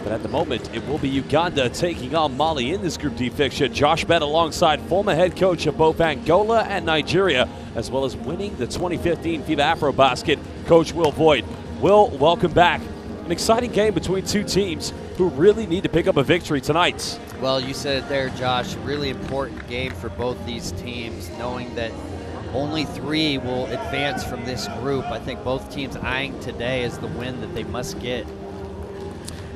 But at the moment, it will be Uganda taking on Mali in this Group D fixture. Josh Bett alongside former head coach of both Angola and Nigeria, as well as winning the 2015 FIBA AfroBasket, Coach Will Voigt. Will, welcome back. An exciting game between two teams who really need to pick up a victory tonight. Well, you said it there, Josh. Really important game for both these teams, knowing that only 3 will advance from this group. I think both teams eyeing today as the win that they must get.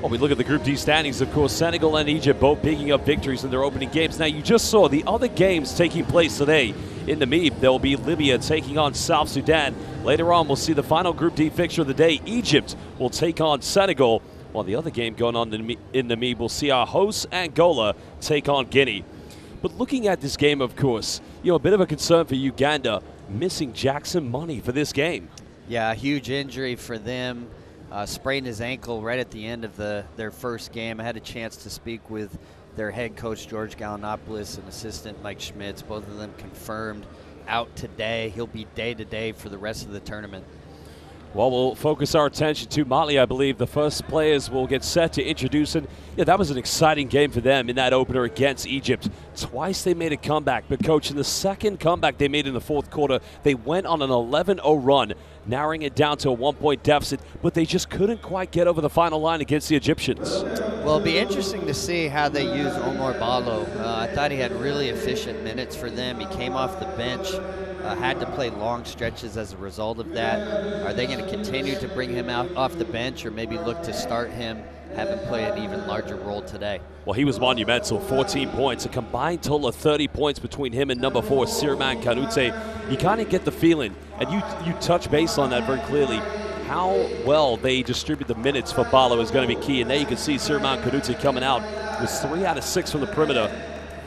Well, we look at the Group D standings, of course, Senegal and Egypt both picking up victories in their opening games. Now, you just saw the other games taking place today. In the Namib, there will be Libya taking on South Sudan. Later on, we'll see the final Group D fixture of the day. Egypt will take on Senegal, while the other game going on in the Namib, we'll see our hosts Angola take on Guinea. But looking at this game, of course, a bit of a concern for Uganda, missing Jackson Money for this game. Yeah, a huge injury for them. Sprained his ankle right at the end of their first game. I had a chance to speak with their head coach, George Gallinopoulos, and assistant Mike Schmitz. Both of them confirmed out today. He'll be day-to-day for the rest of the tournament. Well, we'll focus our attention to Mali, I believe. The first players will get set to introduce. And that was an exciting game for them in that opener against Egypt. Twice they made a comeback. But, Coach, in the second comeback they made in the fourth quarter, they went on an 11-0 run, narrowing it down to a 1-point deficit. But they just couldn't quite get over the final line against the Egyptians. Well, it'll be interesting to see how they use Omar Ballo. I thought he had really efficient minutes for them. He came off the bench. Had to play long stretches as a result of that. Are they going to continue to bring him out off the bench, or maybe look to start him, have him play an even larger role today? Well, he was monumental, 14 points, a combined total of 30 points between him and number 4, Sirman Kanute. You kind of get the feeling, and you touch base on that very clearly, how well they distribute the minutes for Ballo is going to be key. And there you can see Sirman Kanute coming out with 3 out of 6 from the perimeter.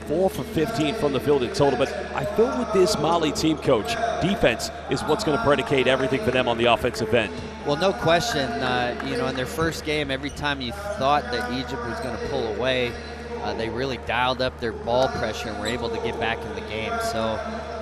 4 for 15 from the field in total. But I feel with this Mali team, Coach, defense is what's going to predicate everything for them on the offensive end. Well, no question. In their first game, every time you thought that Egypt was going to pull away, they really dialed up their ball pressure and were able to get back in the game. So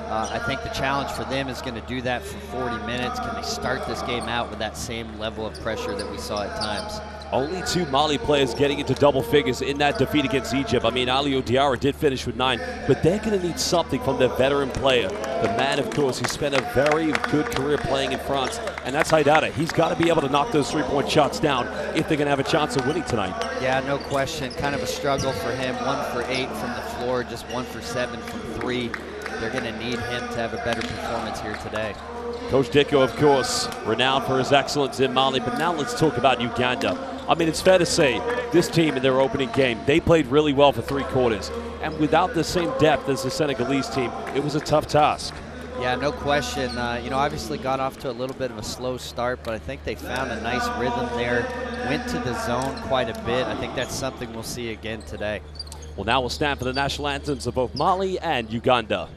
I think the challenge for them is going to do that for 40 minutes. Can they start this game out with that same level of pressure that we saw at times? Only 2 Mali players getting into double figures in that defeat against Egypt. I mean, Aliou Diarra did finish with 9, but they're going to need something from their veteran player. The man, of course, who spent a very good career playing in France, and that's Haidara. He's got to be able to knock those 3-point shots down if they're going to have a chance of winning tonight. Yeah, no question. Kind of a struggle for him. 1 for 8 from the floor, just 1 for 7 from 3. They're going to need him to have a better performance here today. Coach Dicko, of course, renowned for his excellence in Mali, but now let's talk about Uganda. I mean, it's fair to say this team in their opening game, they played really well for 3 quarters. And without the same depth as the Senegalese team, it was a tough task. Yeah, no question. Obviously got off to a little bit of a slow start, but I think they found a nice rhythm there. Went to the zone quite a bit. I think that's something we'll see again today. Well, now we'll stand for the national anthems of both Mali and Uganda.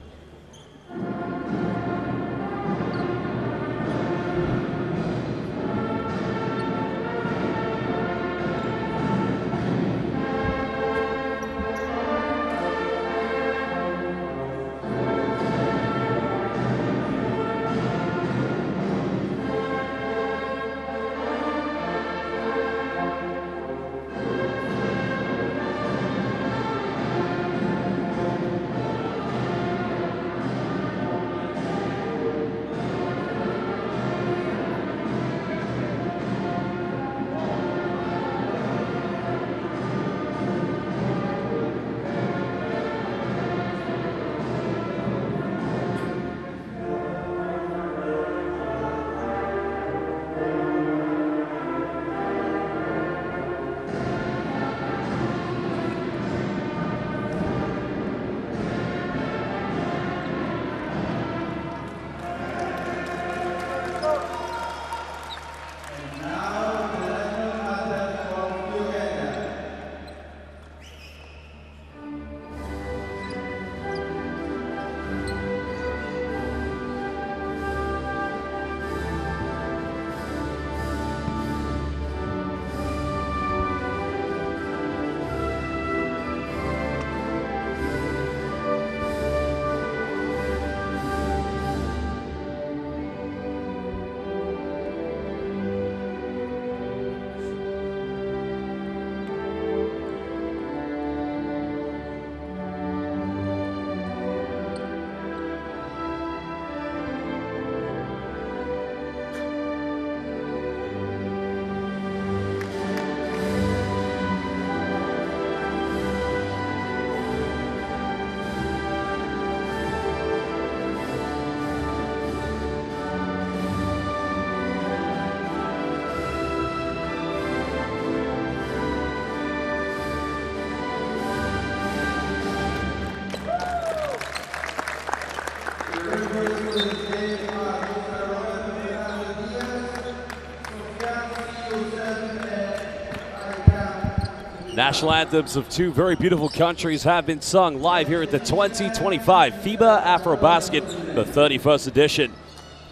National anthems of two very beautiful countries have been sung live here at the 2025 FIBA AfroBasket, the 31st edition.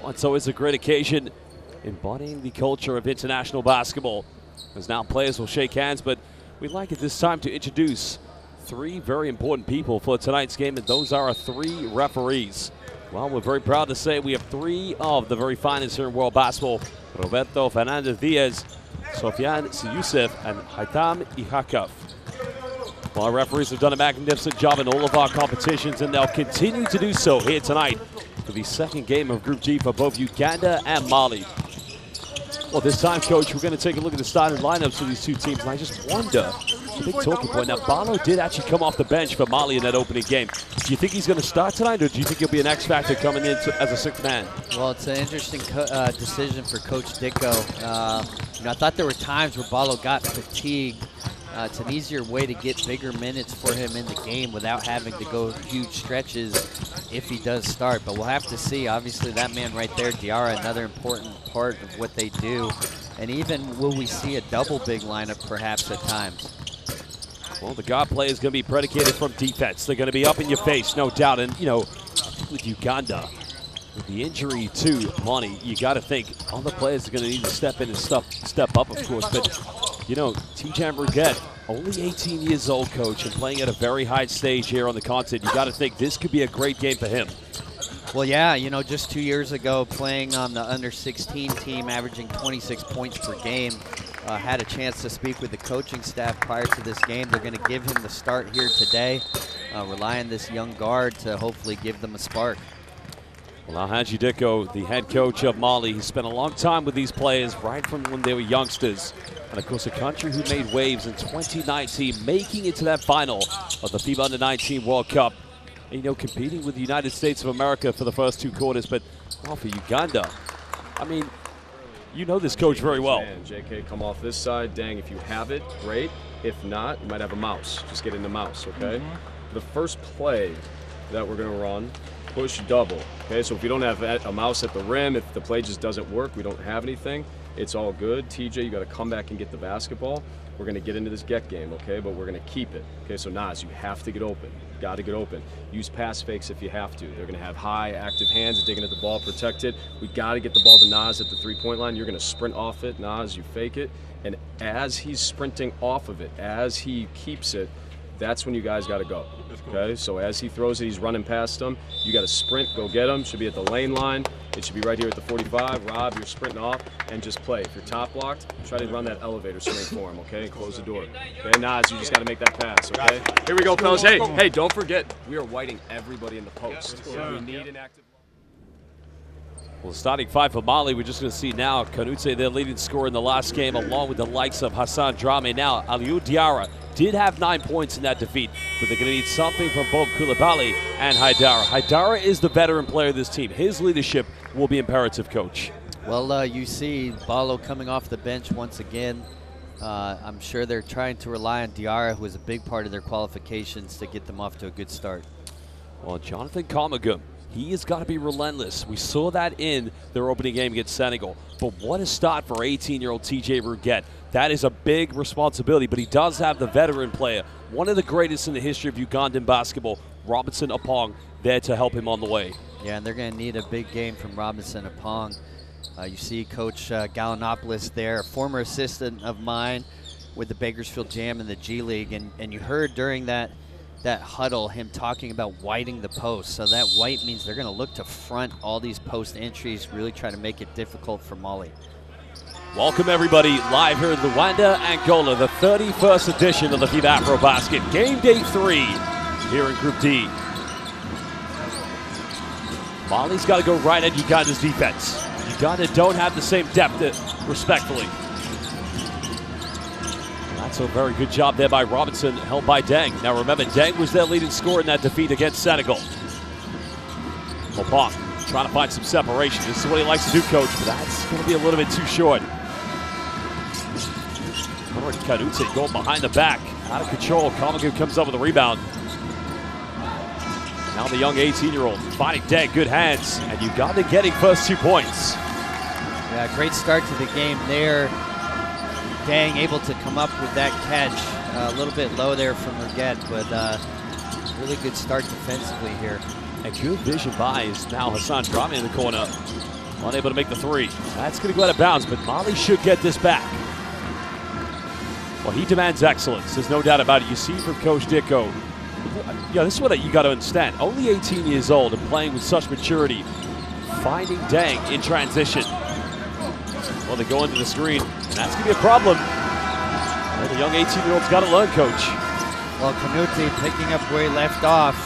It's always a great occasion, embodying the culture of international basketball. As now players will shake hands, but we'd like at this time to introduce three very important people for tonight's game, and those are our three referees. Well, we're very proud to say we have three of the very finest here in world basketball: Roberto Fernandez-Diaz, Sofian Youssef, and Haitam Ihakov. Well, our referees have done a magnificent job in all of our competitions, and they'll continue to do so here tonight for the second game of Group G for both Uganda and Mali. Well, this time, Coach, we're going to take a look at the starting lineups for these two teams, and I just wonder, it's a big talking point. Now, Barlow did actually come off the bench for Mali in that opening game. Do you think he's going to start tonight, or do you think he'll be an X factor coming in as a sixth man? Well, it's an interesting decision for Coach Dicko. I thought there were times where Barlow got fatigued. It's an easier way to get bigger minutes for him in the game without having to go huge stretches if he does start. But we'll have to see. Obviously, that man right there, Diarra, another important part of what they do. And even will we see a double big lineup perhaps at times? Well, the guard play is going to be predicated from defense. They're going to be up in your face, no doubt. And, with Uganda, with the injury to Monty, you got to think all the players are going to need to step in and step up, of course. But, TJ Ruget, only 18 years old, Coach, and playing at a very high stage here on the continent. You got to think this could be a great game for him. Well, yeah, just 2 years ago, playing on the under-16 team, averaging 26 points per game. Had a chance to speak with the coaching staff prior to this game. They're going to give him the start here today, rely on this young guard to hopefully give them a spark. Well, now Haji Dicko, the head coach of Mali, he spent a long time with these players right from when they were youngsters. And, of course, a country who made waves in 2019, making it to that final of the FIBA Under-19 World Cup. And, competing with the United States of America for the first two quarters. But, for Uganda, I mean, you know this coach very well. JK, come off this side. Dang, if you have it, great. If not, you might have a mouse. Just get in the mouse, okay? The first play that we're going to run, push double, okay? So if we don't have a mouse at the rim, if the play just doesn't work, we don't have anything, it's all good. TJ, you got to come back and get the basketball. We're going to get into this get game, okay? But we're going to keep it, okay? So Nas, you have to get open. Got to get open. Use pass fakes if you have to. They're going to have high active hands digging at the ball, protected. We got to get the ball to Nas at the three-point line. You're going to sprint off it. Nas, you fake it. And as he's sprinting off of it, as he keeps it, that's when you guys got to go, okay? So as he throws it, he's running past him. You got to sprint, go get him. Should be at the lane line. It should be right here at the 45. Rob, you're sprinting off and just play. If you're top blocked, try to run that elevator swing for him, okay? And close the door. Okay, Nas, you just got to make that pass, okay? Here we go, fellas. Hey, don't forget, we are whiting everybody in the post. So we need an active. Well, starting five for Mali, we're just going to see now Kanutse, their leading scorer in the last game, along with the likes of Hassan Drame. Now, Aliou Diarra did have 9 points in that defeat, but they're going to need something from both Koulibaly and Haidara. Haidara is the veteran player of this team. His leadership will be imperative, Coach. Well, you see Barlow coming off the bench once again. I'm sure they're trying to rely on Diarra, who was a big part of their qualifications, to get them off to a good start. Well, Jonathan Kamagum, he has got to be relentless. We saw that in their opening game against Senegal. But what a start for 18-year-old TJ Ruget. That is a big responsibility, but he does have the veteran player, one of the greatest in the history of Ugandan basketball, Robinson Apong, there to help him on the way. Yeah, and they're going to need a big game from Robinson Apong. You see Coach Gallinopoulos there, a former assistant of mine with the Bakersfield Jam in the G League, and you heard during that huddle him talking about whiting the post. So that white means they're going to look to front all these post entries, really try to make it difficult for Mali. Welcome everybody, live here in Uganda, Angola, the 31st edition of the FIBA AfroBasket, game day 3 here in Group D. Mali's got to go right at Uganda's defense. Uganda don't have the same depth, respectfully. That's a very good job there by Robinson, held by Deng. Now remember, Deng was their leading scorer in that defeat against Senegal. Mopong trying to find some separation. This is what he likes to do, Coach, but that's going to be a little bit too short. Kanutse going behind the back, out of control. Kamagum comes up with a rebound. Now the young 18-year-old finding Deng, good hands, and Uganda getting first 2 points. Yeah, great start to the game there. Dang able to come up with that catch. A little bit low there from Ruget, but really good start defensively here. And good vision by is now Hassan Drami in the corner. Unable to make the three. That's going to go out of bounds, but Mali should get this back. Well, he demands excellence. There's no doubt about it. You see from Coach Dicko. Yeah, this is what you got to understand. Only 18 years old and playing with such maturity. Finding Dang in transition. Well, they go into the screen, and that's going to be a problem. And the young 18-year-old's got to learn, Coach. Well, Kanuti picking up where he left off.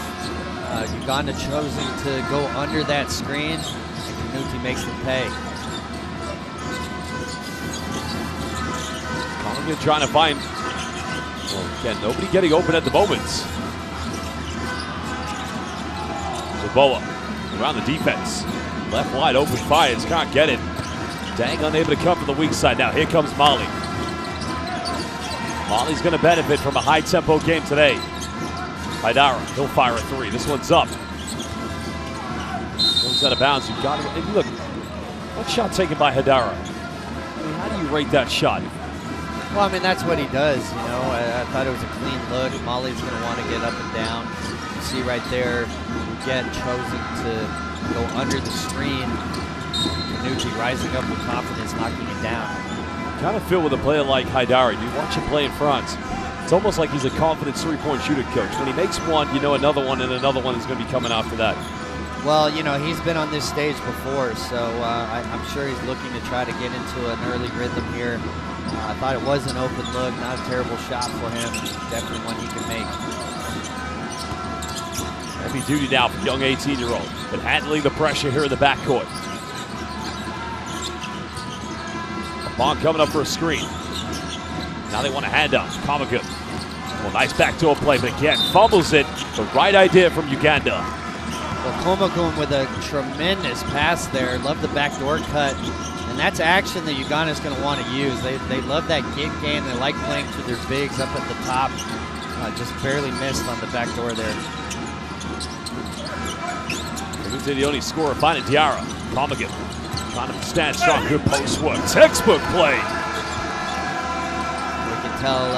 Uganda choosing to go under that screen, and Kanuti makes them pay. Conlon trying to find, well, again, nobody getting open at the moment. Boa around the defense. Left wide open, fires, can't get it. Dang unable to come from the weak side. Now here comes Mali. Mali's going to benefit from a high-tempo game today. Haidara, he'll fire a three. This one's up. Goes out of bounds. You've got to, and look, what shot taken by Haidara? I mean, how do you rate that shot? Well, I mean, that's what he does, you know. I thought it was a clean look. Mali's going to want to get up and down. You see right there, Ruget chosen to go under the screen. Kanuti rising up with confidence, knocking it down. Kind of feel with a player like Haidara. You watch him play in front. It's almost like he's a confident three-point shooter, Coach. When he makes one, you know another one and another one is going to be coming after that. Well, you know, he's been on this stage before, so I'm sure he's looking to try to get into an early rhythm here. I thought it was an open look, not a terrible shot for him. Definitely one he can make. Heavy duty now for young 18-year-old, but handling the pressure here in the backcourt. Bong coming up for a screen. Now they want a handoff. Kamagun. Well, nice backdoor play, but again, fumbles it. The right idea from Uganda. Well, Kamagun with a tremendous pass there. Love the backdoor cut. And that's action that Uganda's going to want to use. They love that kick game. They like playing to their bigs up at the top. Just barely missed on the backdoor there. The only scorer finding Diarra. Kamagun trying to stand strong. Good post work. Textbook play. We can tell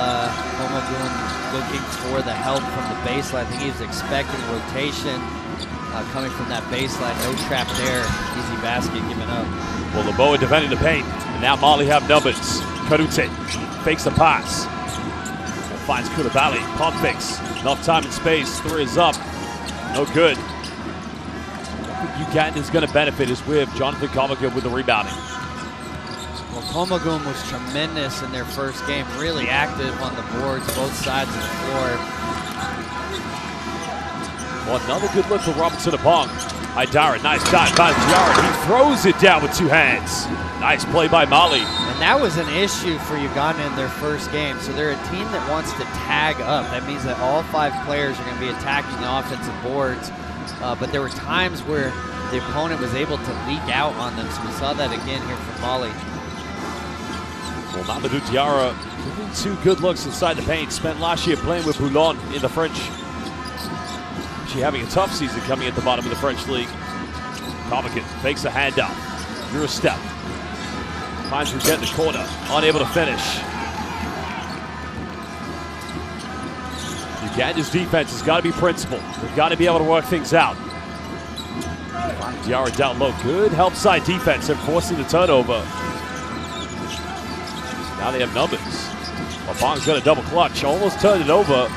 Kamagun looking for the help from the baseline. I think he's expecting rotation coming from that baseline. No trap there. Easy basket given up. Well, Laboa defending the paint. And now Mali have numbers. Karute fakes the pass. And finds Koulibaly. Pump fakes. Enough time and space. Three is up. No good. Uganda's going to benefit is with Jonathan Kamagun with the rebounding. Well, Kamagun was tremendous in their first game. Really active on the boards, both sides of the floor. Well, another good look for Robinson Apong. Haidara, nice dive by Diarra. He throws it down with two hands. Nice play by Mali. And that was an issue for Uganda in their first game. So they're a team that wants to tag up. That means that all 5 players are going to be attacking the offensive boards. But there were times where the opponent was able to leak out on them. So we saw that again here from Mali. Well, Mamadou Diarra giving 2 good looks inside the paint. Spent last year playing with Boulogne in the French. Actually having a tough season coming at the bottom of the French league. Kamagun fakes a handoff. Euro step. Finds Ruget in the corner. Unable to finish. Uganda's defense has got to be principled. They've got to be able to work things out. Diarra down low. Good help side defense and forcing the turnover. Now they have numbers. Apong's got a double clutch. Almost turned it over.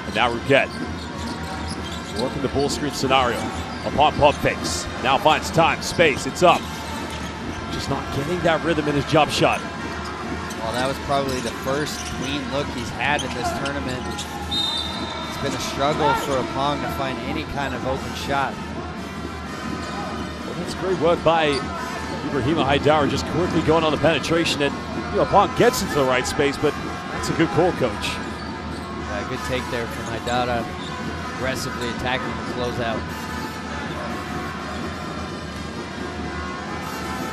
And now Ruget. Working the bull screen scenario. Apong pump fakes. Now finds time, space. It's up. Just not getting that rhythm in his jump shot. Well, that was probably the first clean look he's had in this tournament. It's been a struggle for Apong to find any kind of open shot. Well, that's great work by Ibrahima Haidara, just quickly going on the penetration. And Apong gets into the right space, but that's a good call, Coach. Yeah, good take there from Haidara, aggressively attacking the closeout.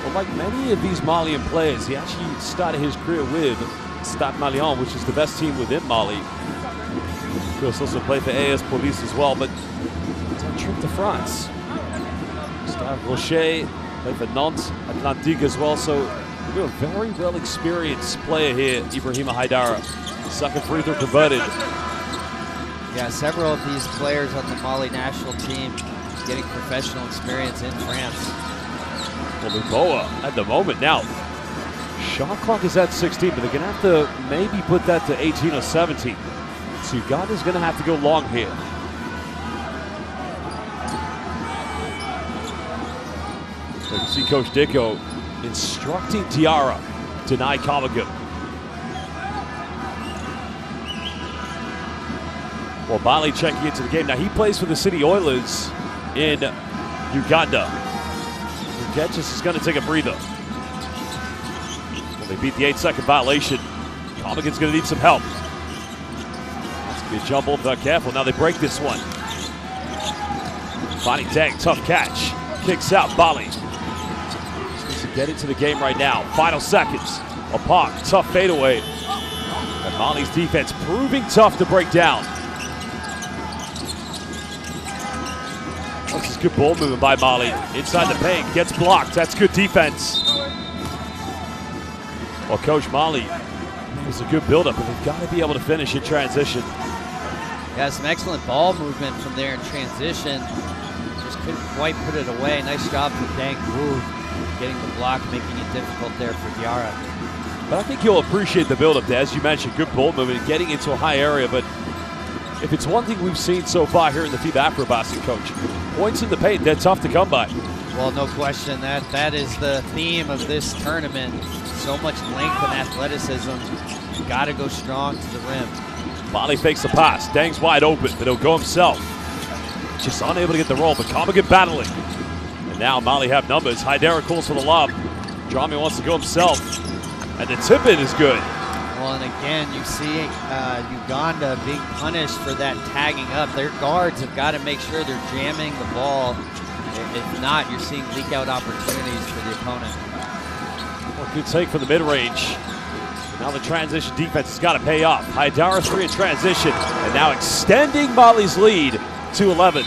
Well, like many of these Malian players, he actually started his career with Stade Malien, which is the best team within Mali. Of course, also played for AS Police as well, but it's on trip to France. Stade Rocher, Played for Nantes, Atlantique as well, so we're a very well experienced player here, Ibrahima Haidara. Second free throw converted. Yeah, several of these players on the Mali national team getting professional experience in France. Well, Luboa at the moment now. Shot clock is at 16, but they're going to have to maybe put that to 18 or 17. So Uganda's going to have to go long here. So you can see Coach Dicko instructing Diarra to deny Kamaga. Well, Mali checking into the game. Now, he plays for the City Oilers in Uganda. Getchis is going to take a breather. Well, they beat the 8-second violation. Kamaga's going to need some help. That's going to be a jump over, careful. Now they break this one. Finding Dang, tough catch. Kicks out, Mali. Just to get into the game right now. Final seconds. A Park, tough fadeaway. And Mali's defense proving tough to break down. This is good ball movement by Mali. Inside the paint, gets blocked. That's good defense. Well, Coach Mali, it was a good buildup, but they've got to be able to finish in transition. Yeah, some excellent ball movement from there in transition. Just couldn't quite put it away. Nice job from Dang Wu getting the block, making it difficult there for Diarra. But I think you'll appreciate the buildup there. As you mentioned, good ball movement, getting into a high area, but if it's one thing we've seen so far here in the FIBA AfroBasket, Coach, points in the paint, they're tough to come by. Well, no question. That is the theme of this tournament. So much length and athleticism. You got to go strong to the rim. Mali fakes the pass. Dang's wide open, but he'll go himself. Just unable to get the roll, but Kamaga battling. And now Mali have numbers. Haidara calls for the lob. Drami wants to go himself. And the tip-in is good. Well, and again, you see Uganda being punished for that tagging up. Their guards have got to make sure they're jamming the ball. If not, you're seeing leak-out opportunities for the opponent. Well, good take from the mid-range. Now the transition defense has got to pay off. Haidara 3 in transition, and now extending Mali's lead to 11.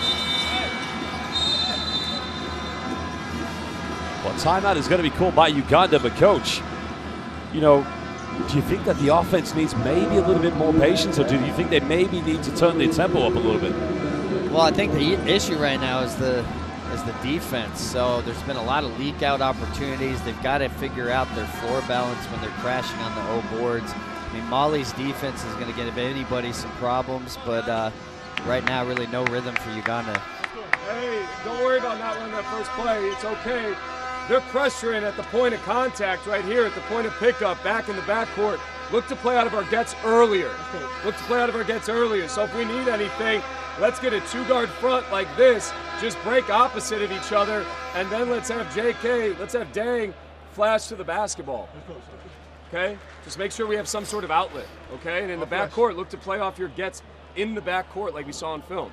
Well, timeout is going to be called by Uganda, but Coach, you know, do you think that the offense needs maybe a little bit more patience, or do you think they maybe need to turn their tempo up a little bit? Well, I think the issue right now is the defense. So there's been a lot of leak out opportunities. They've got to figure out their floor balance when they're crashing on the O boards. I mean, Mali's defense is going to get anybody some problems, but right now really no rhythm for Uganda. Hey, don't worry about not running that first play. It's okay. They're pressuring at the point of contact right here, at the point of pickup, back in the backcourt. Look to play out of our gets earlier. Look to play out of our gets earlier. So if we need anything, let's get a two-guard front like this. Just break opposite of each other, and then let's have Dang flash to the basketball. Okay? Just make sure we have some sort of outlet, okay? And in the backcourt, look to play off your gets in the backcourt like we saw in film.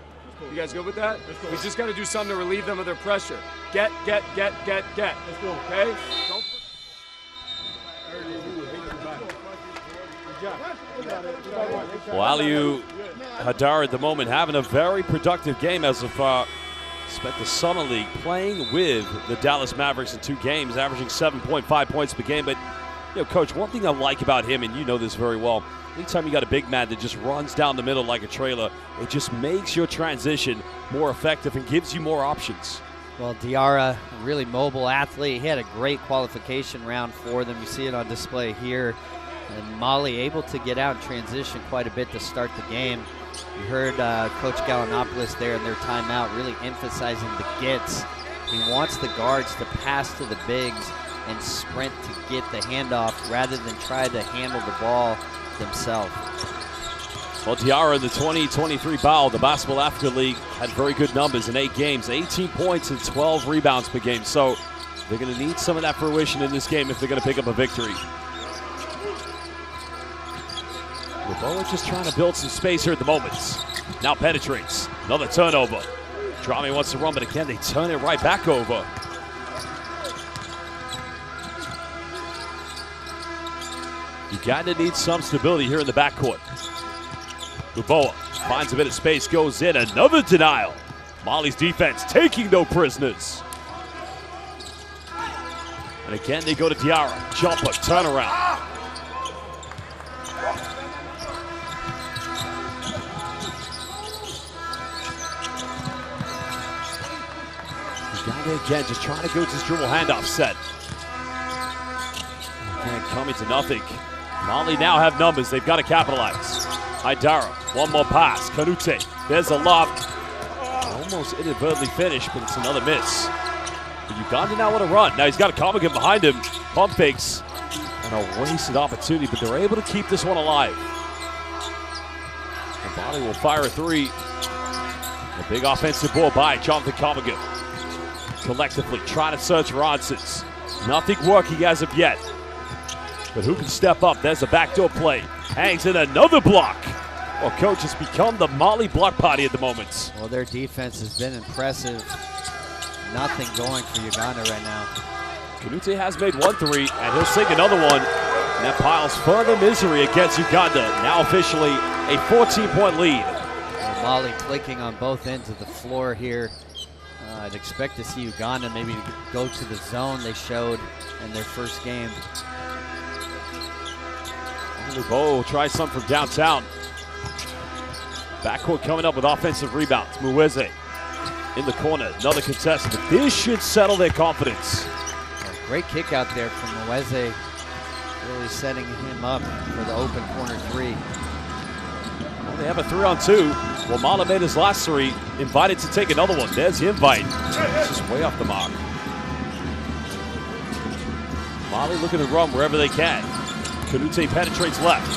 You guys good with that? We just got to do something to relieve them of their pressure. Get. Let's go. Okay? Well, Aliou Haidara at the moment having a very productive game as of spent the Summer League playing with the Dallas Mavericks in 2 games, averaging 7.5 points per game. But, you know, Coach, one thing I like about him, and you know this very well, anytime you got a big man that just runs down the middle like a trailer, it just makes your transition more effective and gives you more options. Well, Diarra, a really mobile athlete. He had a great qualification round for them. You see it on display here. And Mali able to get out and transition quite a bit to start the game. You heard Coach Gallinopoulos there in their timeout really emphasizing the gets. He wants the guards to pass to the bigs and sprint to get the handoff rather than try to handle the ball themselves. Well, Diarra in the 2023 BAL, the Basketball Africa League, had very good numbers in 8 games, 18 points and 12 rebounds per game. So they're going to need some of that fruition in this game if they're going to pick up a victory. Luboa just trying to build some space here at the moment. Now penetrates. Another turnover. Drami wants to run, but again, they turn it right back over. Uganda needs some stability here in the backcourt. Luboa finds a bit of space, goes in. Another denial. Mali's defense taking no prisoners. And again, they go to Diarra. Jumper, turnaround. Uganda again, just trying to go to this dribble handoff set. Again, coming to nothing. Mali now have numbers. They've got to capitalize. Haidara, one more pass. Kanute, there's a lob. Almost inadvertently finished, but it's another miss. But Uganda now want to run. Now he's got a Comigan behind him. Pump fakes. And a wasted opportunity, but they're able to keep this one alive. And Mali will fire a three. A big offensive ball by Jonathan Comigan. Collectively trying to search for answers. Nothing working as of yet. But who can step up? There's a backdoor play. Hangs in another block. Well, coach, has become the Mali block party at the moment. Well, their defense has been impressive. Nothing going for Uganda right now. Kanute has made 1 3, and he'll sink another one. And that piles further misery against Uganda. Now officially a 14-point lead. Well, Mali clicking on both ends of the floor here. I'd expect to see Uganda maybe go to the zone they showed in their first game. Bo will try some from downtown. Backcourt coming up with offensive rebounds. Muweze in the corner, another contest, but this should settle their confidence. Great kick out there from Muweze, really setting him up for the open corner three. Well, they have a 3-on-2. Well, Mala made his last three, invited to take another one. There's the invite. It's just way off the mark. Mali looking to run wherever they can. Kanute penetrates left.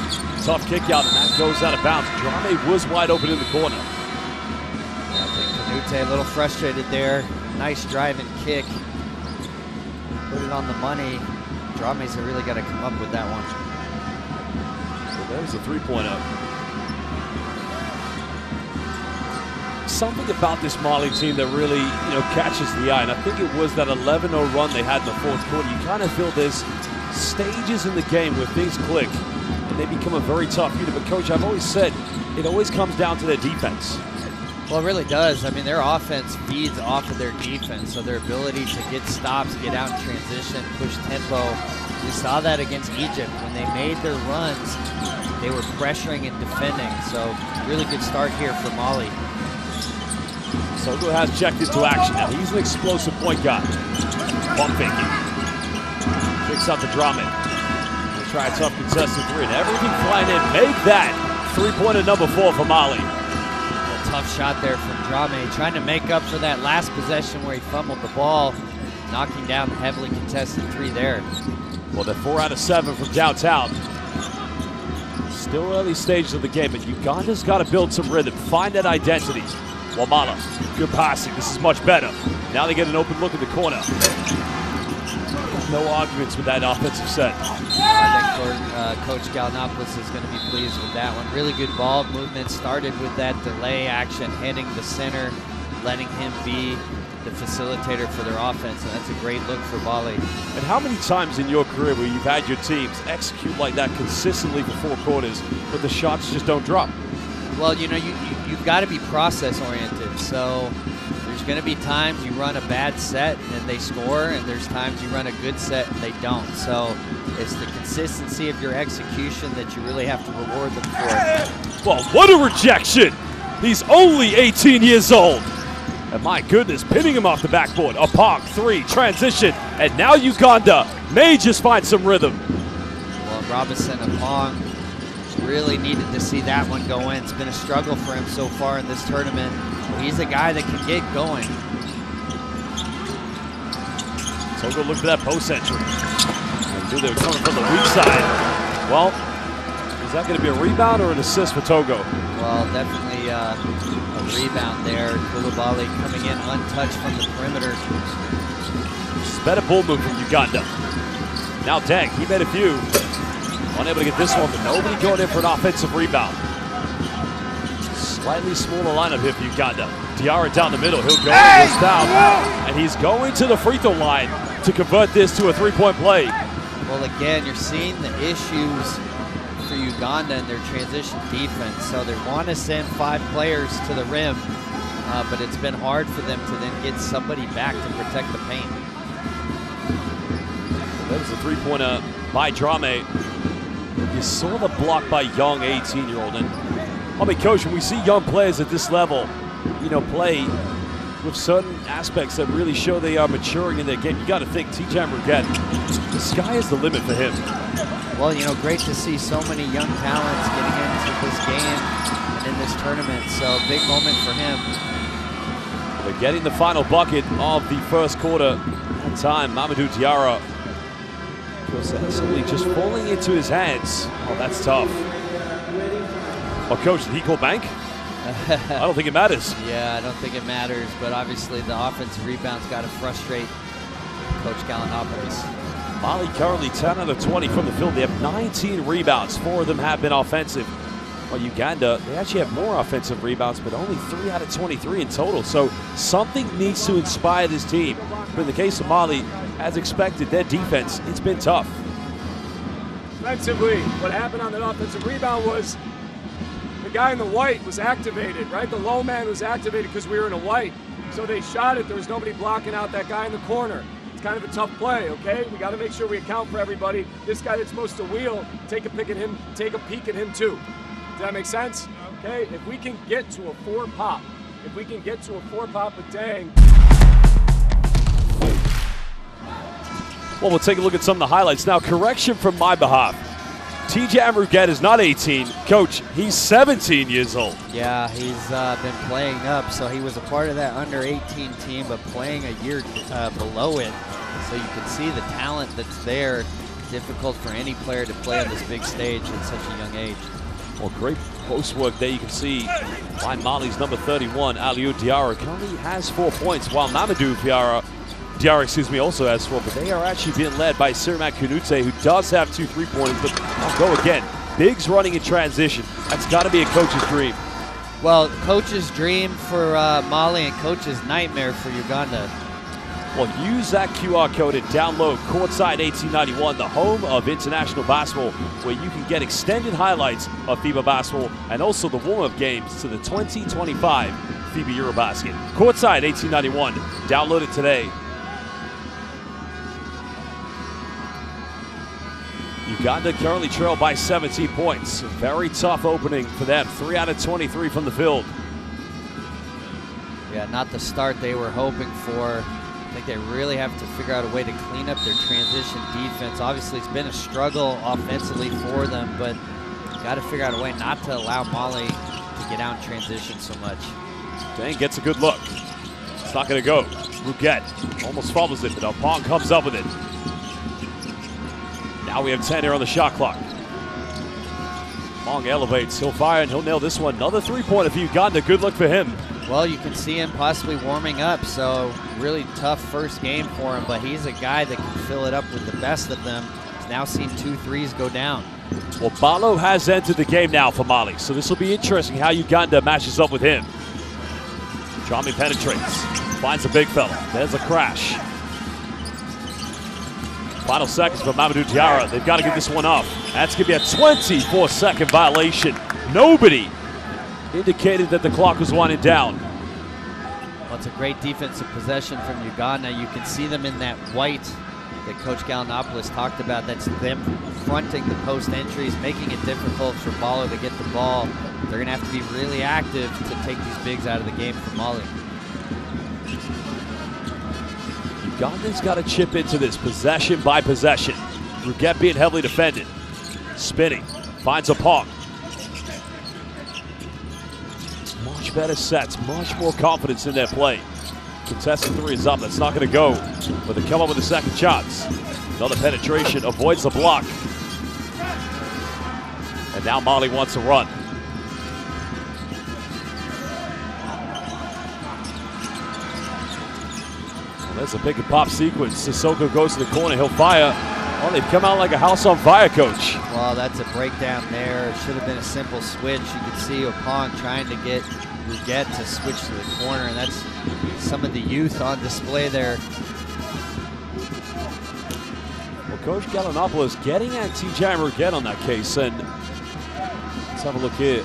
Tough kick out, and that goes out of bounds. Drame was wide open in the corner. I think Kanute a little frustrated there. Nice driving kick. Put it on the money. Drame's really got to come up with that one. So there's a three-pointer. Something about this Mali team that really, catches the eye, and I think it was that 11-0 run they had in the fourth quarter. You kind of feel there's stages in the game where things click and they become a very tough unit. But coach, I've always said it always comes down to their defense. Well, it really does. I mean, their offense feeds off of their defense, so their ability to get stops, get out in transition, push tempo. We saw that against Egypt. When they made their runs, they were pressuring and defending. So really good start here for Mali. Sogo has checked into action now. He's an explosive point guard. Pump faking. Kicks out the Drame. He'll try a tough contested three, and everything flying in. Make that three-pointer number 4 for Mali. A tough shot there from Drame, trying to make up for that last possession where he fumbled the ball, knocking down the heavily contested three there. Well, they're 4 out of 7 from downtown. Still early stages of the game, but Uganda's got to build some rhythm, find that identity. Wamala, good passing. This is much better. Now they get an open look at the corner. No arguments with that offensive set. I think Coach Gallinopoulos is going to be pleased with that one. Really good ball movement. Started with that delay action, heading the center, letting him be the facilitator for their offense, and that's a great look for Mali. And how many times in your career where you've had your teams execute like that consistently for 4 quarters, but the shots just don't drop? Well, you've got to be process-oriented. So there's going to be times you run a bad set and they score, and there's times you run a good set and they don't. So it's the consistency of your execution that you really have to reward them for. Well, what a rejection! He's only 18 years old. And my goodness, pinning him off the backboard. A Pong 3, transition, and now Uganda may just find some rhythm. Well, Robinson, a Pong, really needed to see that one go in. It's been a struggle for him so far in this tournament. He's a guy that can get going. Togo looked at that post entry. And knew they were coming from the weak side. Well, is that going to be a rebound or an assist for Togo? Well, definitely a rebound there. Koulibaly coming in untouched from the perimeter. It's better ball move from Uganda. Now Deng, he made a few. Unable to get this one, but nobody going in for an offensive rebound. Slightly smaller lineup here for Uganda. Diarra down the middle, he'll go and goes down. And he's going to the free throw line to convert this to a 3-point play. Well, again, you're seeing the issues for Uganda in their transition defense. So they want to send 5 players to the rim, but it's been hard for them to then get somebody back to protect the paint. That was a three-pointer by Drame. You saw the block by Young, 18-year-old. And I mean, Coach, when we see young players at this level, you know, play with certain aspects that really show they are maturing in their game, you got to think TJ Amruguet, the sky is the limit for him. Well, you know, great to see so many young talents getting into this game and in this tournament. So big moment for him. They're getting the final bucket of the first quarter. That time, Mamadou Diarra simply just falling into his hands. Oh, that's tough. Oh, Coach, did he call bank? I don't think it matters. Yeah, I don't think it matters, but obviously the offensive rebound's got to frustrate Coach Gallinopoulos. Mali currently 10 out of 20 from the field. They have 19 rebounds. 4 of them have been offensive. Well, Uganda, they actually have more offensive rebounds, but only 3 out of 23 in total. So something needs to inspire this team. But in the case of Mali, as expected, their defense, it's been tough. Defensively, what happened on that offensive rebound was the guy in the white was activated, right? The low man was activated because we were in a white. So they shot it. There was nobody blocking out that guy in the corner. It's kind of a tough play, okay? We got to make sure we account for everybody. This guy that's supposed to wheel, take a peek at him too. Does that make sense? Okay, if we can get to a 4-pop, with Dang. Well, we'll take a look at some of the highlights. Now, correction from my behalf. TJ Amruguet is not 18. Coach, he's 17 years old. Yeah, he's been playing up, so he was a part of that under-18 team, but playing a year below it. So you can see the talent that's there. Difficult for any player to play on this big stage at such a young age. Well, great post work there. You can see by Mali's number 31, Aliou Diarra, currently has 4 points, while Mamadou Diarra, also has 4, but they are actually being led by Sirmak Kunute, who does have 2 3-pointers, but I'll go again. Bigs running in transition. That's got to be a coach's dream. Well, coach's dream for Mali and coach's nightmare for Uganda. Well, use that QR code and download Courtside 1891, the home of international basketball, where you can get extended highlights of FIBA basketball and also the warm-up games to the 2025 FIBA AfroBasket. Courtside 1891. Download it today. Uganda currently trailed by 17 points. A very tough opening for them. 3 out of 23 from the field. Yeah, not the start they were hoping for. I think they really have to figure out a way to clean up their transition defense. Obviously, it's been a struggle offensively for them, but you got to figure out a way not to allow Mali to get out in transition so much. Dang gets a good look. It's not going to go. Ruget almost fumbles it, but Pong comes up with it. Now we have 10 here on the shot clock. Pong elevates. He'll fire and he'll nail this one. Another 3-pointer for Uganda. Good look for him. Well, you can see him possibly warming up, so really tough first game for him, but he's a guy that can fill it up with the best of them. He's now seen 2 threes go down. Well, Balo has entered the game now for Mali, so this will be interesting how Uganda matches up with him. Drame penetrates, finds a big fella. There's a crash. Final seconds for Mamadou Diarra. They've got to get this one off. That's going to be a 24-second violation. Nobody indicated that the clock was winding down. Well, it's a great defensive possession from Uganda. You can see them in that white that Coach Gallinopoulos talked about. That's them fronting the post entries, making it difficult for Balo to get the ball. They're going to have to be really active to take these bigs out of the game for Mali. Uganda's got to chip into this possession by possession. Ruget being heavily defended. Spinning, finds a Pong. Much better sets, much more confidence in their play. Contested 3 is up, that's not going to go, but they come up with a second chance. Another penetration, avoids the block. And now Mali wants to run. Well, there's a pick and pop sequence. Sissoko goes to the corner, he'll fire. Oh, they've come out like a house on fire, Coach. Well, that's a breakdown there. It should have been a simple switch. You can see Opong trying to get Ruget to switch to the corner, and that's some of the youth on display there. Well, Coach Gallinopoulos getting at TJ Ruget on that case, and let's have a look here.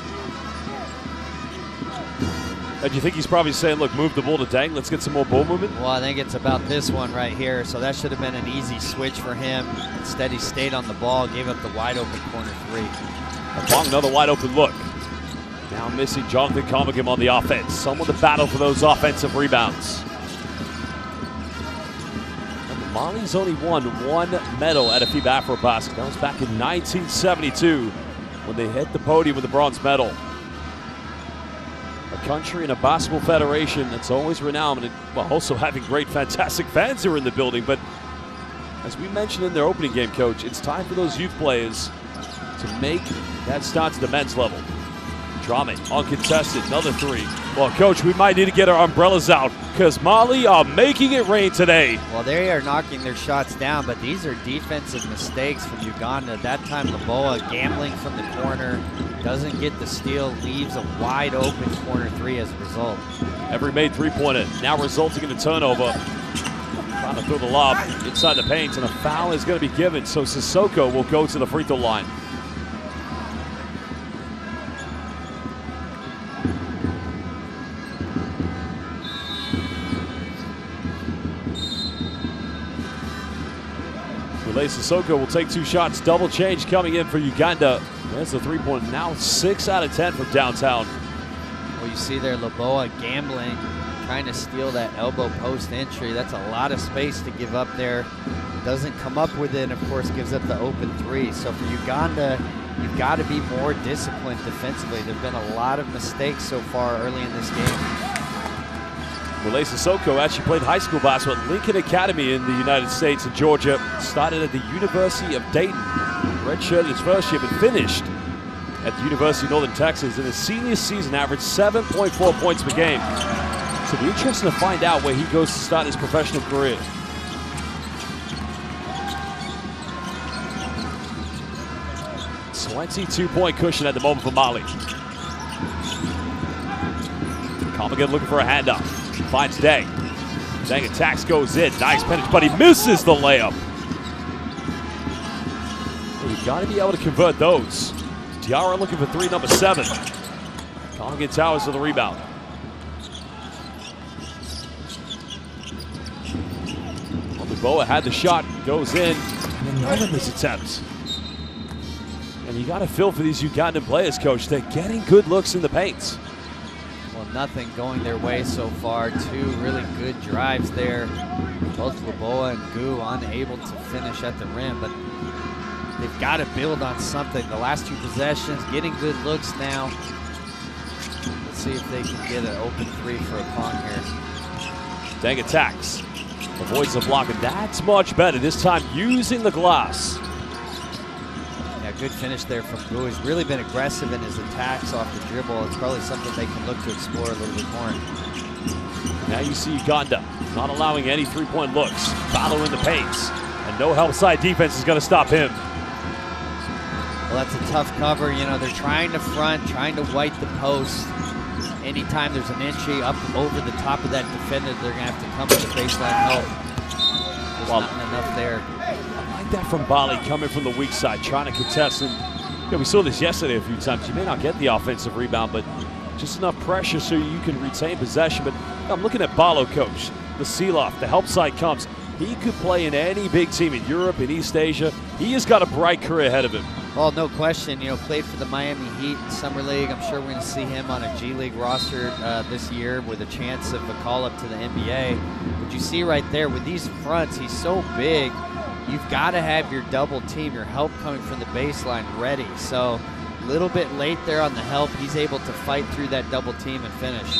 And you think he's probably saying, look, move the ball to Deng, let's get some more ball movement? Well, I think it's about this one right here. So that should have been an easy switch for him. Instead, he stayed on the ball, gave up the wide open corner three. Long, another wide open look. Now missing Jonathan Commingham on the offense. Someone to battle for those offensive rebounds. And Mali's only won one medal at a FIBA AfroBasket. That was back in 1972 when they hit the podium with the bronze medal. A country and a basketball federation that's always renowned, and well, also having great, fantastic fans who are in the building. But as we mentioned in their opening game, Coach, it's time for those youth players to make that start to the men's level. Drummond, uncontested, another three. Well, Coach, we might need to get our umbrellas out because Mali are making it rain today. Well, they are knocking their shots down, but these are defensive mistakes from Uganda. That time, Laboa gambling from the corner, doesn't get the steal, leaves a wide open corner three as a result. Every made three-pointer now resulting in a turnover. Trying to throw the lob inside the paint, and a foul is going to be given, so Sissoko will go to the free throw line. Sissoko will take two shots, double change coming in for Uganda. There's the three-point, now 6 out of 10 from downtown. Well, you see there Laboa gambling, trying to steal that elbow post entry. That's a lot of space to give up there. Doesn't come up with it, and of course gives up the open three. So for Uganda, you've got to be more disciplined defensively. There've been a lot of mistakes so far early in this game. Wole Sissoko actually played high school basketball at Lincoln Academy in the United States and Georgia. Started at the University of Dayton. Redshirted his first year, but finished at the University of Northern Texas. In his senior season, averaged 7.4 points per game. So it'll be interesting to find out where he goes to start his professional career. .22 cushion at the moment for Mali. Commingham looking for a handoff. Finds Deng. Deng attacks, goes in. Nice penalty, but he misses the layup. Well, you've got to be able to convert those. Diarra looking for three, number 7. Commingham towers to the rebound. Boa had the shot, goes in, and another missed attempt. And you got to feel for these Ugandan players, Coach. They're getting good looks in the paint. Well, nothing going their way so far. 2 really good drives there. Both Laboa and Gu unable to finish at the rim, but they've got to build on something. The last 2 possessions, getting good looks now. Let's see if they can get an open 3 for a Pong here. Deng attacks. Avoids the block, and that's much better. This time using the glass. Yeah, good finish there from Gu. He's really been aggressive in his attacks off the dribble. It's probably something they can look to explore a little bit more. Now you see Uganda not allowing any three-point looks. Following the pace. And no help side defense is going to stop him. Well, that's a tough cover. You know, they're trying to front, trying to white the post. Anytime there's an entry up over the top of that defender, they're going to have to come with the baseline help. There's not enough there. I like that from Bali coming from the weak side, trying to contest. And we saw this yesterday a few times. You may not get the offensive rebound, but just enough pressure so you can retain possession. But I'm looking at Balo, Coach. The seal-off, the help side comes. He could play in any big team in Europe, in East Asia. He has got a bright career ahead of him. Well, no question. You know, played for the Miami Heat in Summer League. I'm sure we're going to see him on a G League roster this year with a chance of a call-up to the NBA. But you see right there, with these fronts, he's so big, you've got to have your double team, your help coming from the baseline ready. So a little bit late there on the help. He's able to fight through that double team and finish.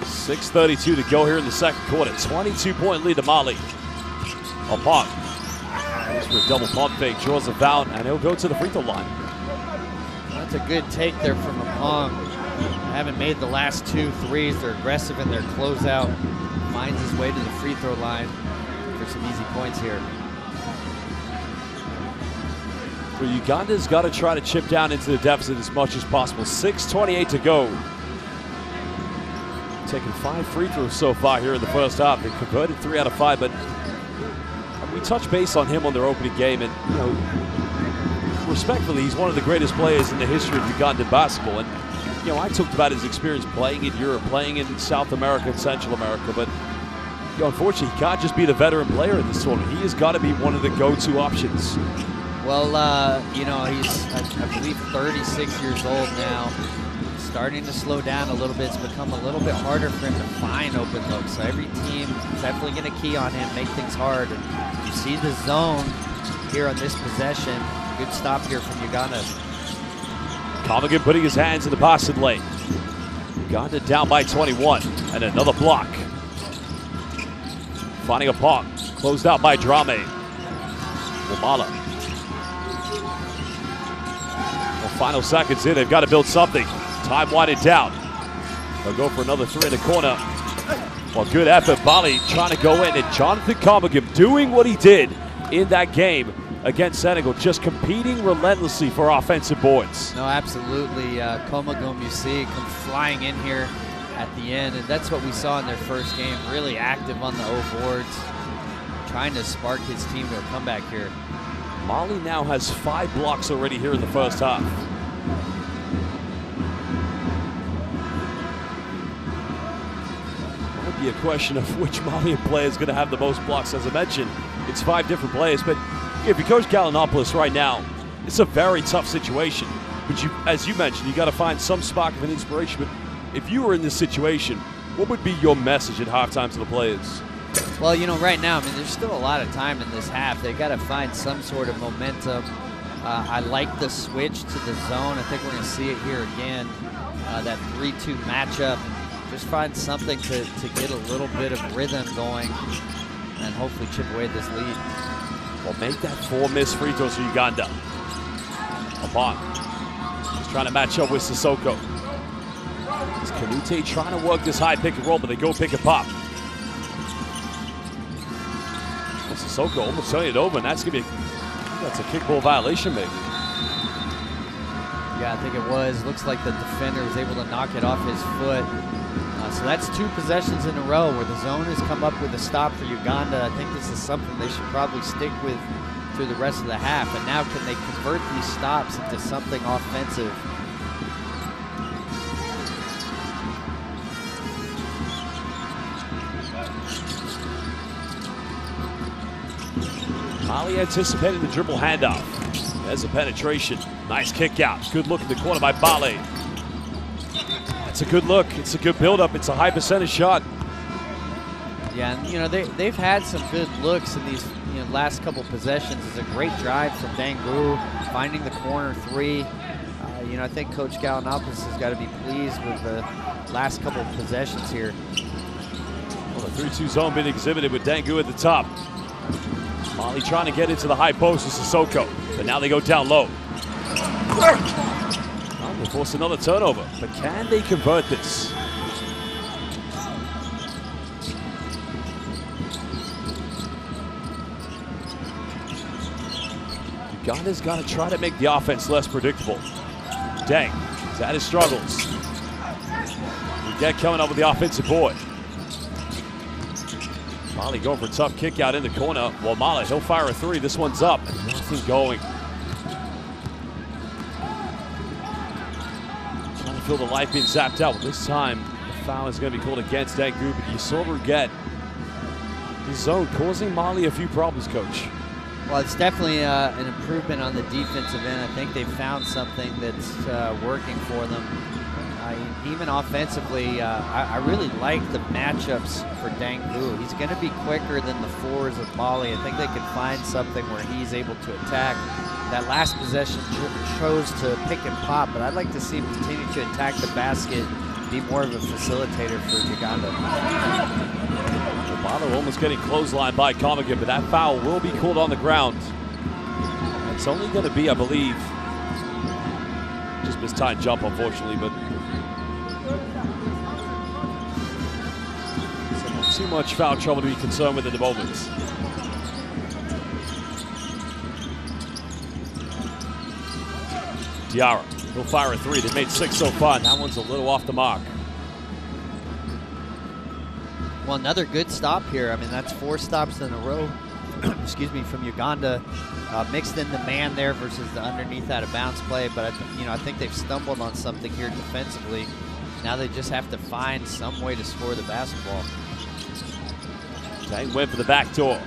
6:32 to go here in the second quarter. 22-point lead to Mali. Pong. Goes for a double pump fake, draws a foul, and he'll go to the free throw line. That's a good take there from Pong. Haven't made the last 2 threes. They're aggressive in their closeout. Finds his way to the free throw line for some easy points here. Well, Uganda's got to try to chip down into the deficit as much as possible. 6:28 to go. Taking 5 free throws so far here in the first half. They converted 3 out of 5, but we touched base on him on their opening game, and you know, respectfully, he's one of the greatest players in the history of Ugandan basketball. And you know, I talked about his experience playing in Europe, playing in South America and Central America, but you know, unfortunately, he can't just be the veteran player in this tournament. He has got to be one of the go-to options. Well, you know, he's, I believe, 36 years old now. Starting to slow down a little bit. It's become a little bit harder for him to find open looks. So every team is definitely going to key on him, make things hard. And you see the zone here on this possession. Good stop here from Uganda. Comigan putting his hands in the passing lane. Uganda down by 21. And another block. Finding a pot. Closed out by Drame. Wamala. Well, final seconds here. They've got to build something. Time winding down. They'll go for another three in the corner. Well, good effort. Mali trying to go in. And Jonathan Comigan doing what he did in that game against Senegal, just competing relentlessly for offensive boards. No, absolutely. Komagum, you see, come flying in here at the end, and that's what we saw in their first game. Really active on the O boards, trying to spark his team to a comeback here. Mali now has 5 blocks already here in the first half. Might be a question of which Malian player is going to have the most blocks. As I mentioned, it's 5 different players, but if you coach Gallinopoulos right now, it's a very tough situation. But you, as you mentioned, you got to find some spark of an inspiration. But if you were in this situation, what would be your message at halftime to the players? Well, you know, right now, I mean, there's still a lot of time in this half. They got to find some sort of momentum. I like the switch to the zone. I think we're going to see it here again. That 3-2 matchup. Just find something to get a little bit of rhythm going and hopefully chip away at this lead. Well, make that 4 missed free throws for Uganda. Apon just trying to match up with Sissoko. It's Kanute trying to work this high pick and roll, but they go pick and pop. Well, Sissoko almost turning it over, and that's going to be, that's a kickball violation, maybe. Yeah, I think it was. Looks like the defender was able to knock it off his foot. So that's 2 possessions in a row where the zone has come up with a stop for Uganda. I think this is something they should probably stick with through the rest of the half. And now can they convert these stops into something offensive? Mali anticipating the dribble handoff. There's a penetration. Nice kick out. Good look in the corner by Bale. It's a good look. It's a good build-up. It's a high percentage shot. Yeah, and you know, they've had some good looks in these last couple possessions. It's a great drive from Dangu, finding the corner 3. You know, I think Coach Gallinopoulos has got to be pleased with the last couple of possessions here. Well, the 3-2 zone being exhibited with Dangu at the top. Mali trying to get into the high post with Sissoko, but now they go down low. They'll force another turnover, but can they convert this? Uganda's got to try to make the offense less predictable. Dang, he's had his struggles. We get coming up with the offensive board. Mali going for a tough kick out in the corner. Well, Mali, he'll fire a 3. This one's up. Nothing going. Trying to feel the life being zapped out. Well, this time, the foul is going to be called against Dangu, but you saw Ruget. His zone causing Mali a few problems, Coach. Well, it's definitely an improvement on the defensive end. I think they've found something that's working for them. Even offensively, I really like the matchups for Dangu. He's going to be quicker than the 4s of Mali. I think they can find something where he's able to attack. That last possession chose to pick and pop, but I'd like to see him continue to attack the basket, be more of a facilitator for Uganda. Obano almost getting clotheslined by Comigan, but that foul will be called on the ground. It's only going to be, I believe, just mistimed jump, unfortunately, but too much foul trouble to be concerned with at the moment. Diarra, he'll fire a 3. They made 6 so far. That one's a little off the mark. Well, another good stop here. I mean, that's 4 stops in a row excuse me, from Uganda, mixed in the man there versus the underneath out of bounds play. But I think they've stumbled on something here defensively. Now they just have to find some way to score the basketball. Dang went for the back door.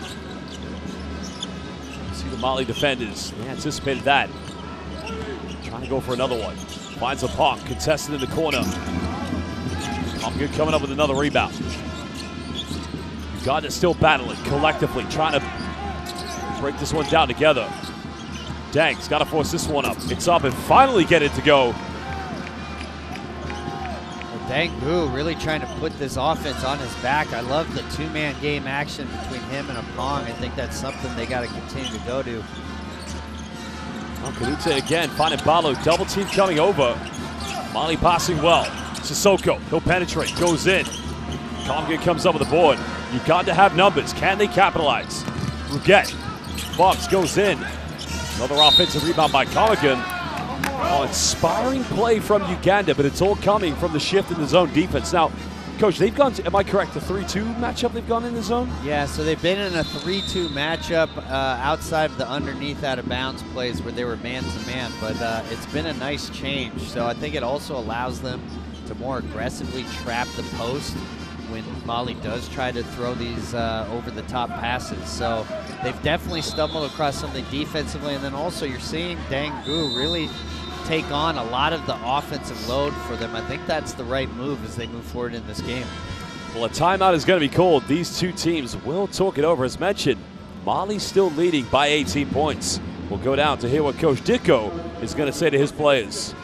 See the Mali defenders. They anticipated that. Trying to go for another one. Finds a pop, contested in the corner. Good coming up with another rebound. Uganda still battling collectively, trying to break this one down together. Dang's got to force this one up. It's up and finally get it to go. Dangu really trying to put this offense on his back. I love the two-man game action between him and Apong. I think that's something they got to continue to go to. Kanute again, finding Balo, double team coming over. Mali passing well. Sissoko, he'll penetrate, goes in. Comgan comes up with the board. Uganda have numbers, can they capitalize? Ruget, Boggs goes in. Another offensive rebound by Comgan. Oh, inspiring play from Uganda, but it's all coming from the shift in the zone defense. Now, Coach, they've gone to, am I correct, the 3-2 matchup they've gone in the zone? Yeah, so they've been in a 3-2 matchup outside of the underneath out of bounds plays where they were man-to-man, but it's been a nice change. So I think it also allows them to more aggressively trap the post when Mali does try to throw these over-the-top passes. So they've definitely stumbled across something defensively, and then also you're seeing Dangu really take on a lot of the offensive load for them. I think that's the right move as they move forward in this game. Well, a timeout is going to be called. These two teams will talk it over. As mentioned, Mali's still leading by 18 points. We'll go down to hear what Coach Dicko is going to say to his players.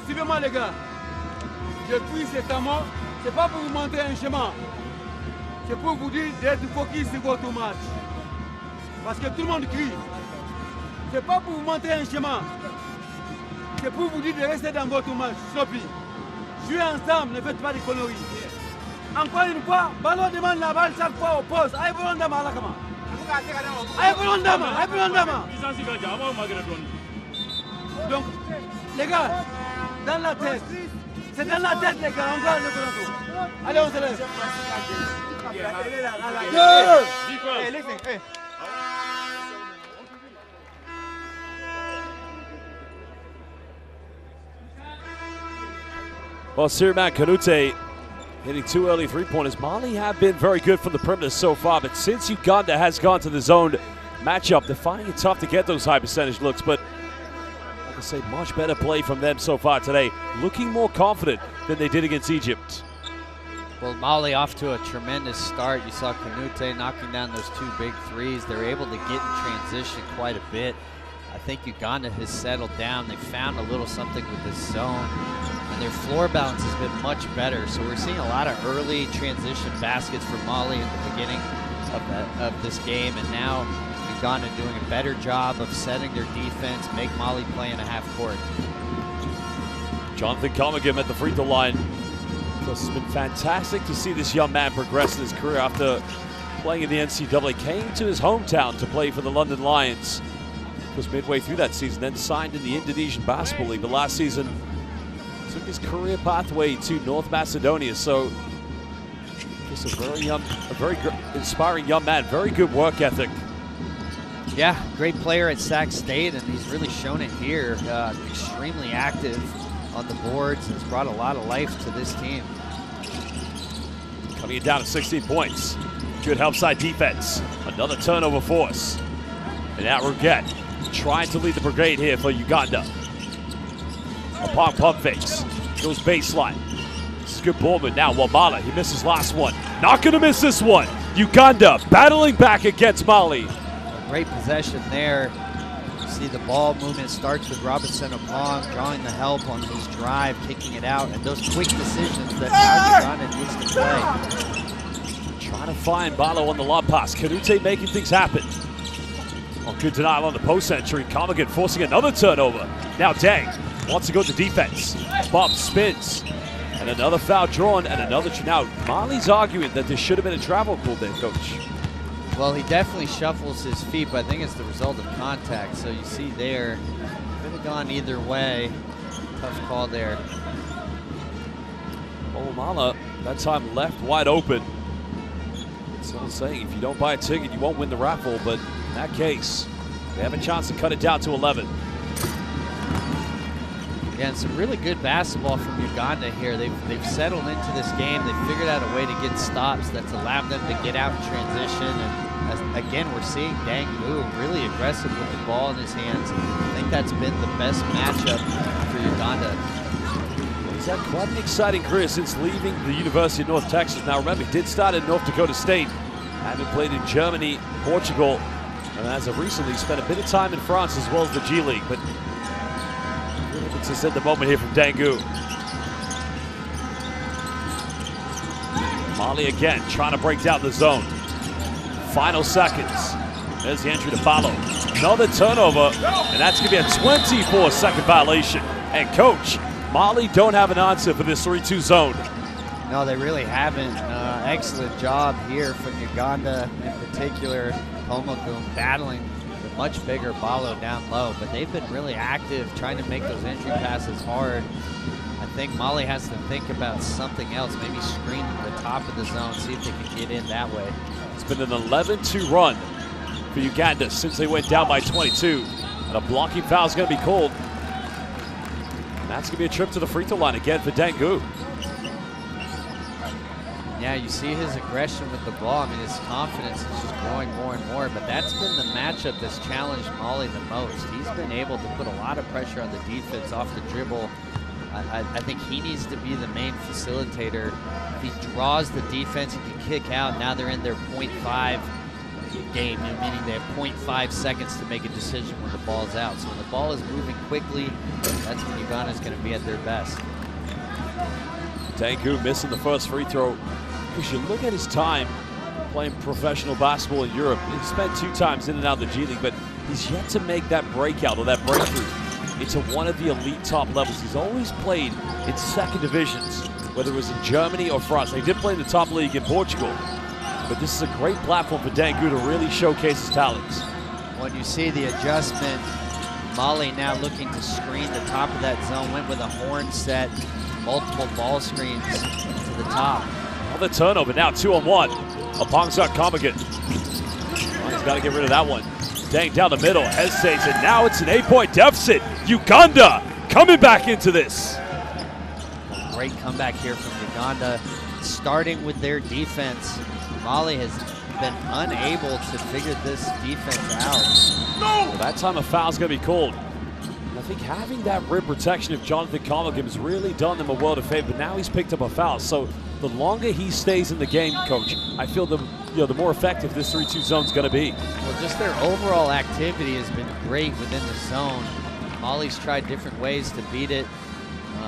Suivez-moi les gars. Depuis cet moment, c'est pas pour vous montrer un chemin. C'est pour vous dire d'être focus sur votre match. Parce que tout le monde crie. C'est pas pour vous montrer un chemin. C'est pour vous dire de rester dans votre match. Sopi. Jouez ensemble, ne faites pas de conneries. Encore une fois, ballon demande la balle chaque fois au poste. Aïe volondama à la kama. Aïe volondama, aïe volondama. Donc, les gars, dans la tête. C'est dans la tête, les gars. On gagne le ballon. Allez, on se lève. Hey, listen, hey. Well, Siriman Kanute hitting 2 early three-pointers. Mali have been very good from the perimeter so far, but since Uganda has gone to the zone matchup, they're finding it tough to get those high percentage looks. But like I say, much better play from them so far today. Looking more confident than they did against Egypt. Well, Mali off to a tremendous start. You saw Kanute knocking down those 2 big threes. They're able to get in transition quite a bit. I think Uganda has settled down. They found a little something with this zone. And their floor balance has been much better. So we're seeing a lot of early transition baskets for Mali at the beginning of this game. And now Uganda doing a better job of setting their defense, make Mali play in a half court. Jonathan Comagim at the free throw line. It's been fantastic to see this young man progress in his career after playing in the NCAA. Came to his hometown to play for the London Lions. Was midway through that season, then signed in the Indonesian Basketball League. But last season, took his career pathway to North Macedonia. So, just a very inspiring young man. Very good work ethic. Yeah, great player at Sac State, and he's really shown it here. Extremely active on the boards, and has brought a lot of life to this team. Coming down to 16 points. Good help side defense. Another turnover force. And now Ruget trying to lead the brigade here for Uganda. Upon pump fakes. Goes baseline. This is good ball, but now Wamala, he misses last one. Not going to miss this one. Uganda battling back against Mali. Great possession there. You see the ball movement starts with Robinson Apong drawing the help on his drive, kicking it out, and those quick decisions that now Uganda needs to play. Trying to find Balo on the lob pass. Kanute making things happen. Oh, good denial on the post entry. Comagin forcing another turnover. Now Dang wants to go to defense. Bob spins. And another foul drawn and another. Now Mali's arguing that there should have been a travel call there, Coach. Well, he definitely shuffles his feet, but I think it's the result of contact. So you see there, could have gone either way. Tough call there. Olomala, that time left wide open. Someone's saying if you don't buy a ticket, you won't win the raffle, but in that case, they have a chance to cut it down to 11. Yeah, and some really good basketball from Uganda here. They've settled into this game. They've figured out a way to get stops that's allowed them to get out in transition. And again, we're seeing Dangu really aggressive with the ball in his hands. I think that's been the best matchup for Uganda. He's had quite an exciting career since leaving the University of North Texas. Now remember, he did start at North Dakota State, having played in Germany, Portugal, and as of recently spent a bit of time in France as well as the G League. But it's just at the moment here from Dangu. Mali again trying to break down the zone. Final seconds. There's the entry to follow. Another turnover, and that's going to be a 24-second violation. And coach, Mali don't have an answer for this 3-2 zone. No, they really haven't. Excellent job here from Uganda, in particular, Homokum battling the much bigger Balo down low, but they've been really active trying to make those entry passes hard. I think Mali has to think about something else, maybe screen the top of the zone, see if they can get in that way. It's been an 11-2 run for Uganda since they went down by 22. And a blocking foul is going to be called. And that's going to be a trip to the free throw line again for Dangu. Yeah, you see his aggression with the ball. I mean, his confidence is just growing more and more, but that's been the matchup that's challenged Mali the most. He's been able to put a lot of pressure on the defense off the dribble. I think he needs to be the main facilitator. If he draws the defense, he can kick out. Now they're in their .5 game, meaning they have .5 seconds to make a decision when the ball's out. So when the ball is moving quickly, that's when Uganda's going to be at their best. Dangu missing the first free throw. Because you look at his time playing professional basketball in Europe, he spent 2 times in and out of the G League, but he's yet to make that breakout or that breakthrough into one of the elite top levels. He's always played in second divisions, whether it was in Germany or France. He did play in the top league in Portugal, but this is a great platform for Dangu to really showcase his talents. When you see the adjustment, Mali now looking to screen the top of that zone, went with a horn set, multiple ball screens to the top. Another turnover, now 2-on-1. Apongzak Comigan. He's got to get rid of that one. Dang down the middle, hesitates, and now it's an 8-point deficit. Uganda coming back into this. Great comeback here from Uganda, starting with their defense. Mali has been unable to figure this defense out. Well, that time a foul's going to be called. I think having that rim protection of Jonathan Comigan has really done them a world of favor, but now he's picked up a foul. So the longer he stays in the game, coach, I feel the more effective this 3-2 zone is going to be. Well, just their overall activity has been great within the zone. Mali's tried different ways to beat it,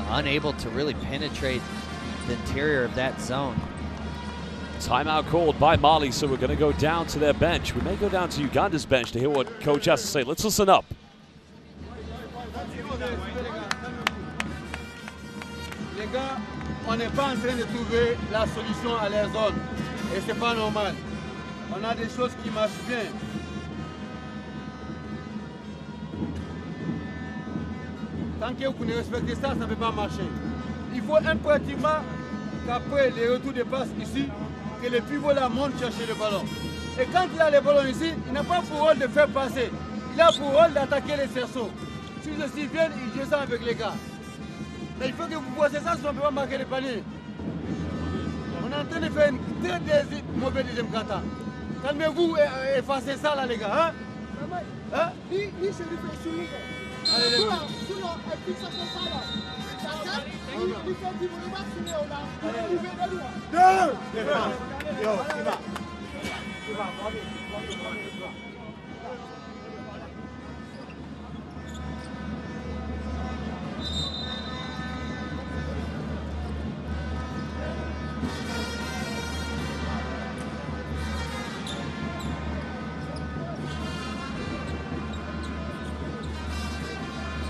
unable to really penetrate the interior of that zone. Timeout called by Mali, so we're going to go down to their bench. We may go down to Uganda's bench to hear what coach has to say. Let's listen up. Les gars, on n'est pas en train de trouver la solution à leur zone. Et c'est pas normal. On a des choses qui marchent bien. Tant que vous ne respectez ça, ça ne peut pas marcher. Il faut impérativement qu'après les retours de passe ici, que le pivot là monte chercher le ballon. Et quand il a le ballon ici, il n'a pas pour rôle de faire passer. Il a pour rôle d'attaquer les cerceaux. Si ceux-ci viennent, il descend avec les gars. Mais il faut que vous voyez ça si on ne peut pas marquer le panier. On est en train de faire une très mauvaise deuxième quart-temps. Calmez-vous et effacez ça là les gars. Hein? Hein? Allez les gars.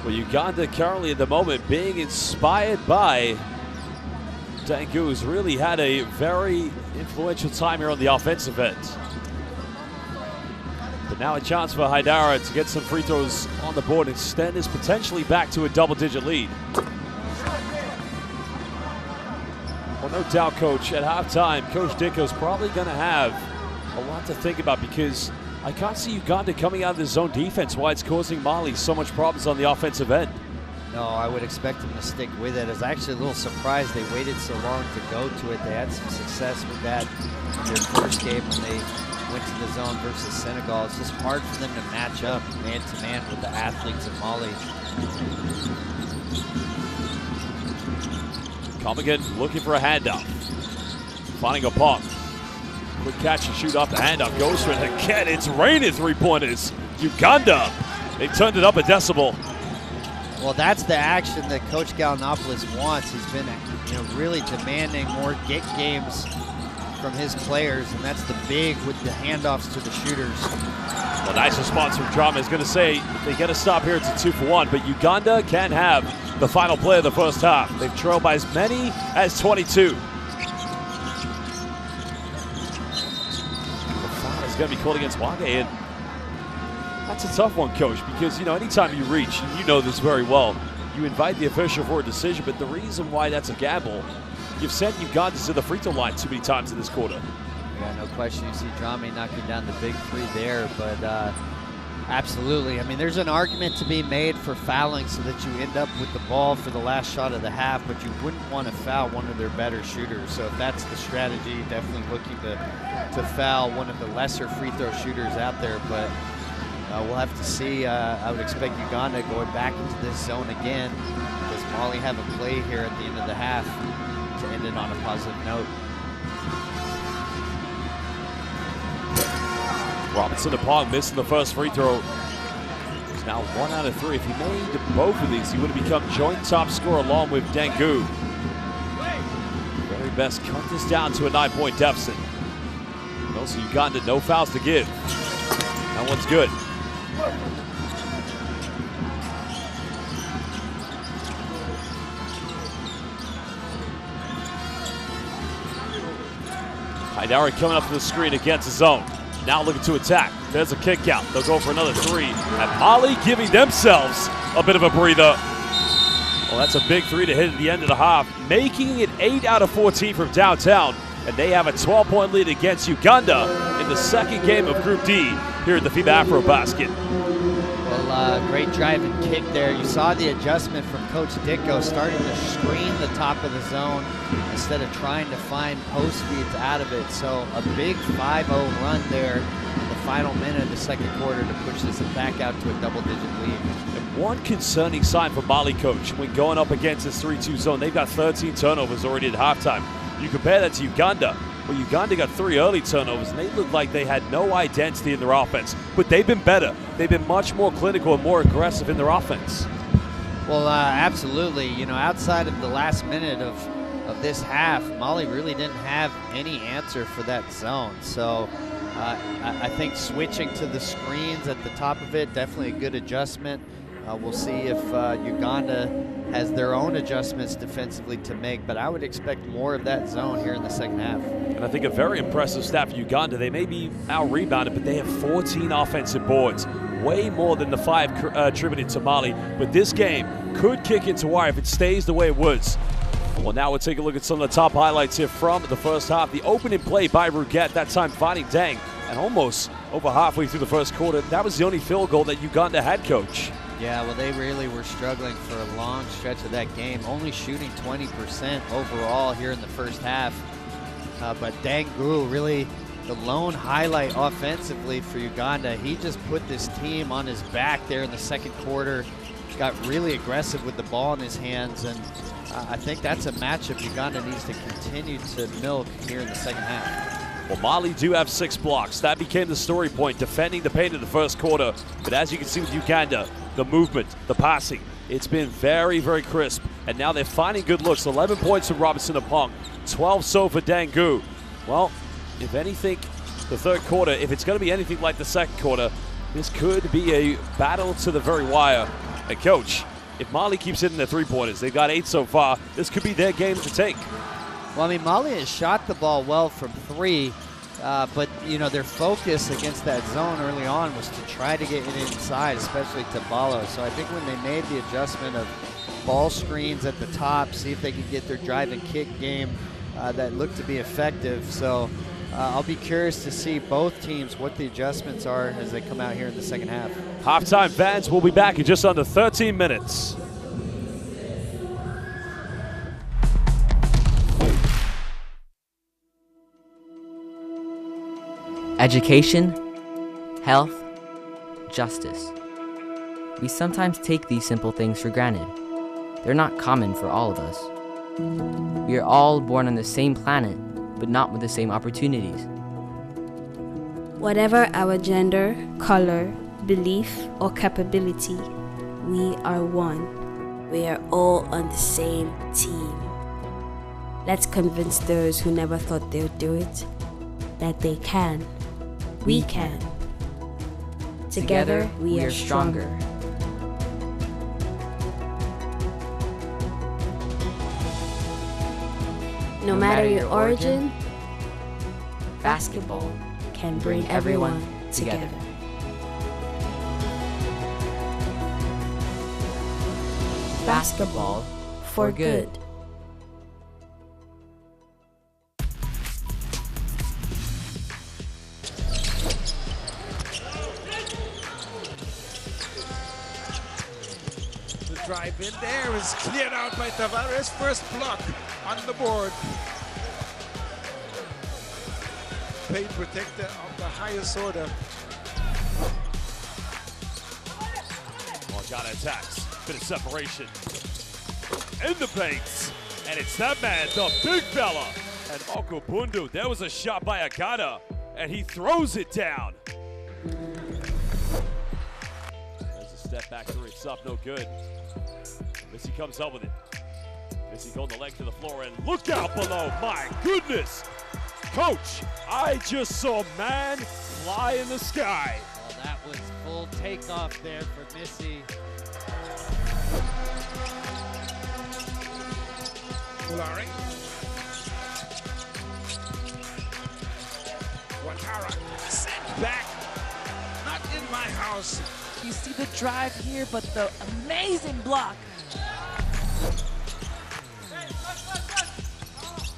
Well, Uganda currently at the moment being inspired by Dangu, who's really had a very influential time here on the offensive end. But now a chance for Haidara to get some free throws on the board and extend this potentially back to a double-digit lead. Well, no doubt, Coach, at halftime, Coach Dicko's probably going to have a lot to think about because I can't see Uganda coming out of the zone defense, why it's causing Mali so much problems on the offensive end. No, I would expect them to stick with it. I was actually a little surprised they waited so long to go to it. They had some success with that in their first game when they went to the zone versus Senegal. It's just hard for them to match up man-to-man with the athletes of Mali. Comigan looking for a handoff. Finding a pump. Quick catch and shoot off the handoff. Goes for it again. It's raining three-pointers. Uganda. They turned it up a decibel. Well, that's the action that Coach Gallinopoulos wants. He's been, really demanding more get games from his players, and that's the big with the handoffs to the shooters. Well, nice response from Drama. Is going to say they get a stop here. It's a 2-for-1, but Uganda can have the final play of the first half. They've trailed by as many as 22. The foul is going to be called against Wage, and that's a tough one, Coach, because, anytime you reach, and you know this very well, you invite the official for a decision, but the reason why that's a gamble, you've sent Uganda to the free throw line too many times in this quarter. Yeah, no question. You see Drame knocking down the big three there, but absolutely. I mean, there's an argument to be made for fouling so that you end up with the ball for the last shot of the half, but you wouldn't want to foul one of their better shooters. So if that's the strategy, definitely looking to foul one of the lesser free throw shooters out there, but we'll have to see. I would expect Uganda going back into this zone again. Does Mali have a play here at the end of the half to end it on a positive note? Robinson-Apong missing the first free throw. He's now 1 out of 3. If he made both of these, he would have become joint top scorer along with Dengu. Very best cut this down to a 9-point deficit. And also Uganda, no fouls to give. That one's good. Haidara coming up to the screen against the zone. Now looking to attack. There's a kick out. They'll go for another 3. And Mali giving themselves a bit of a breather. Well, that's a big 3 to hit at the end of the half, making it 8 out of 14 from downtown. And they have a 12-point lead against Uganda in the second game of Group D here at the FIBA AfroBasket. Well, great drive and kick there. You saw the adjustment from Coach Dicko starting to screen the top of the zone instead of trying to find post feeds out of it. So a big 5-0 run there in the final minute of the second quarter to push this back out to a double-digit lead. And one concerning sign for Mali, Coach, when going up against this 3-2 zone, they've got 13 turnovers already at halftime. You compare that to Uganda. Well, Uganda got 3 early turnovers, and they looked like they had no identity in their offense. But they've been better. They've been much more clinical and more aggressive in their offense. Well, absolutely. Outside of the last minute of this half, Mali really didn't have any answer for that zone. So I think switching to the screens at the top of it, definitely a good adjustment. We'll see if Uganda has their own adjustments defensively to make, but I would expect more of that zone here in the second half. And I think a very impressive stat for Uganda. They may be out-rebounded, but they have 14 offensive boards, way more than the 5 attributed to Mali. But this game could kick into wire if it stays the way it was. Well, now we'll take a look at some of the top highlights here from the first half. The opening play by Ruget, that time finding Dang, and almost over halfway through the first quarter, that was the only field goal that Uganda had, Coach. Yeah, well, they really were struggling for a long stretch of that game, only shooting 20% overall here in the first half. But Dangu, really the lone highlight offensively for Uganda. He just put this team on his back there in the second quarter, got really aggressive with the ball in his hands, and I think that's a matchup Uganda needs to continue to milk here in the second half. Well, Mali do have 6 blocks. That became the story point, defending the paint in the first quarter. But as you can see with Uganda, the movement, the passing, it's been very, very crisp. And now they're finding good looks. 11 points from Robinson-Apong, 12 so for Dangu. Well, if anything, the third quarter, if it's going to be anything like the second quarter, this could be a battle to the very wire. And Coach, if Mali keeps hitting their 3-pointers, they've got 8 so far, this could be their game to take. Well, I mean, Mali has shot the ball well from 3. But, you know, their focus against that zone early on was to try to get it inside, especially to Ballo. So I think when they made the adjustment of ball screens at the top, see if they could get their drive and kick game that looked to be effective. So I'll be curious to see both teams what the adjustments are as they come out here in the second half. Halftime fans will be back in just under 13 minutes. Education, health, justice. We sometimes take these simple things for granted. They're not common for all of us. We are all born on the same planet, but not with the same opportunities. Whatever our gender, color, belief, or capability, we are one. We are all on the same team. Let's convince those who never thought they would do it that they can. We can. Together, we are stronger. No matter your origin, basketball can bring everyone together. Basketball for good. Drive in there is cleared out by Tavares. First block on the board. Paint protector of the highest order. Ghana attacks. Bit of separation. In the paint. And it's that man, the big fella. And Okubundu, there was a shot by Agata. And he throws it down. There's a step back three. It's up, no good. Missy comes up with it. Missy going the leg to the floor, and look out below. My goodness. Coach, I just saw man fly in the sky. Well, that was full takeoff there for Missy. Larry. Watara sent back. Not in my house. You see the drive here, but the amazing block.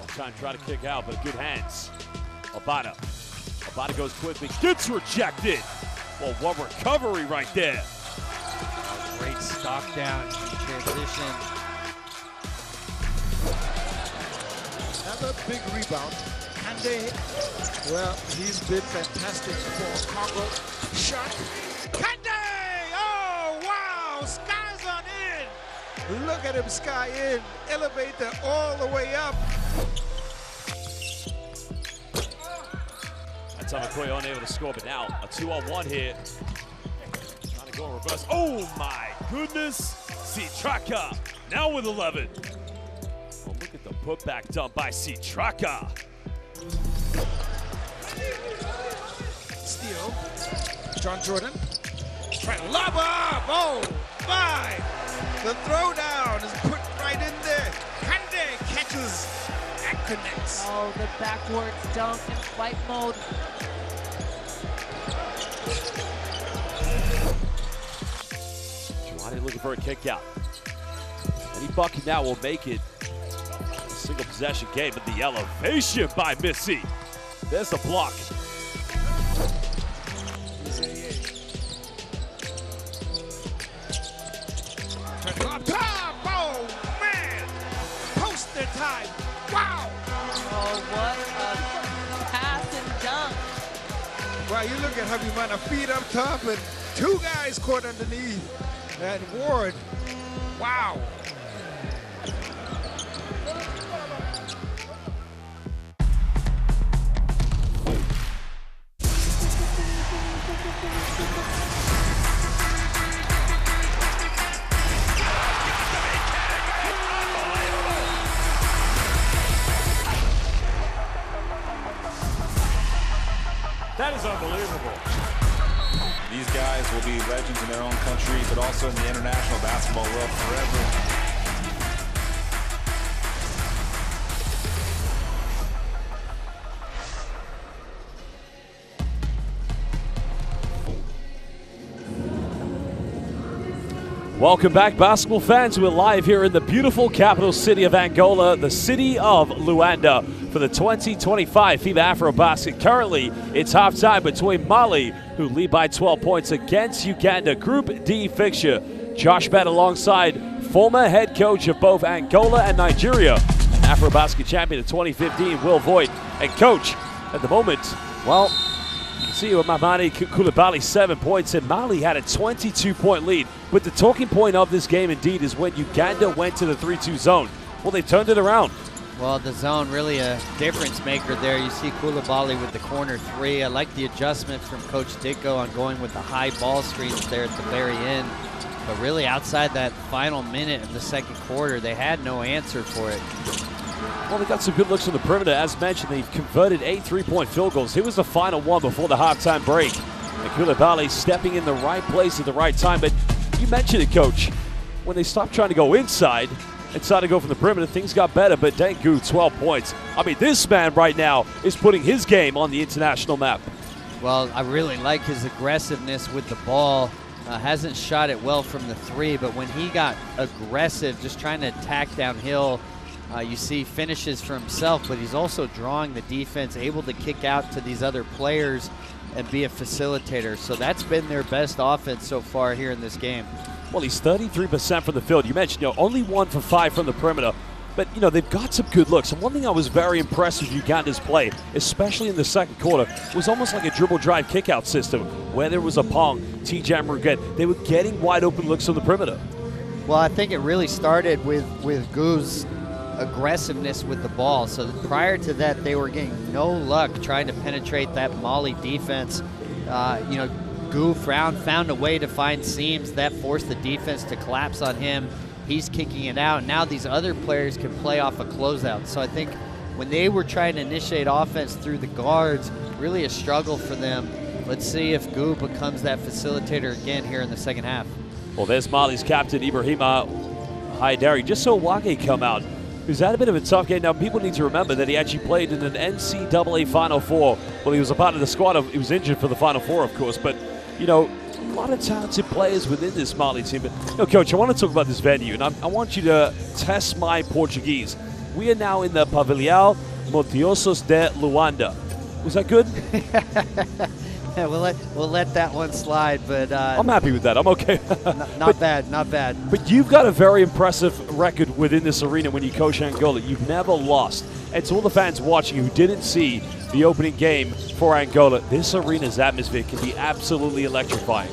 Time try to kick out, but good hands. Abada goes quickly, gets rejected. Well, what recovery right there. Great stock down in transition. Another big rebound. Kande, well, he's been fantastic for Congo. Shot. Kande! Oh, wow! Sky's on in. Look at him, sky in. Elevator all the way up. That's Amakoye unable to score, but now a 2-on-1 here. Trying to go in reverse. Oh my goodness! Citraka now with 11. Oh, look at the putback done by Citraka. Steal. John Jordan. Trying to lob up. Oh my! The throwdown is put right in there. Kande catches and connects. Oh, the backwards dunk in flight mode. Giovanni looking for a kick out. Any bucket now will make it a single possession game, but the elevation by Missy. There's the block. Top! Oh man! Poster time! Wow! Oh, what a pass and dunk. Wow, you look at Habimana feet up top and two guys caught underneath. And Ward, wow. That is unbelievable. These guys will be legends in their own country, but also in the international basketball world forever. Welcome back, basketball fans. We're live here in the beautiful capital city of Angola, the city of Luanda, for the 2025 FIBA AfroBasket. Currently, it's halftime between Mali, who lead by 12 points, against Uganda. Group D fixture. Josh Bett alongside former head coach of both Angola and Nigeria, AfroBasket champion of 2015, Will Voigt. And coach, at the moment, well, you can see with Mamani Koulibaly 7 points, and Mali had a 22-point lead. But the talking point of this game, indeed, is when Uganda went to the 3-2 zone. Well, they turned it around. Well, the zone really a difference maker there. You see Koulibaly with the corner three. I like the adjustment from Coach Dicko on going with the high ball screens there at the very end. But really, outside that final minute of the second quarter, they had no answer for it. Well, they got some good looks on the perimeter. As mentioned, they've converted 8 3-point field goals. Here was the final one before the halftime break. And Koulibaly stepping in the right place at the right time. But you mentioned it, Coach. When they stopped trying to go inside and started to go from the perimeter, things got better. But Dengu, 12 points. I mean, this man right now is putting his game on the international map. Well, I really like his aggressiveness with the ball. Hasn't shot it well from the three, but when he got aggressive, just trying to attack downhill, you see finishes for himself, but he's also drawing the defense, able to kick out to these other players and be a facilitator. So that's been their best offense so far here in this game. Well, he's 33% from the field. You mentioned, only 1 for 5 from the perimeter. But, they've got some good looks. And one thing I was very impressed with Uganda's play, especially in the second quarter, was almost like a dribble drive kick-out system. Where there was a Pong, TJ Muruget, they were getting wide open looks on the perimeter. Well, I think it really started with Goo's aggressiveness with the ball. So prior to that, they were getting no luck trying to penetrate that Mali defense. Goo found a way to find seams that forced the defense to collapse on him. He's kicking it out. Now these other players can play off a closeout. So I think when they were trying to initiate offense through the guards, really a struggle for them. Let's see if Goo becomes that facilitator again here in the second half. Well, there's Mali's captain, Ibrahima Haidari. Just saw Wage come out, who's had a bit of a tough game. Now, people need to remember that he actually played in an NCAA Final Four. Well, he was a part of the squad. He was injured for the Final Four, of course. But, a lot of talented players within this Mali team. But, Coach, I want to talk about this venue, and I want you to test my Portuguese. We are now in the Pavilhão Motiosos de Luanda. Was that good? Yeah, we'll let that one slide, but I'm happy with that. I'm okay. not bad. But you've got a very impressive record within this arena when you coach Angola. You've never lost. And to all the fans watching who didn't see the opening game for Angola, this arena's atmosphere can be absolutely electrifying.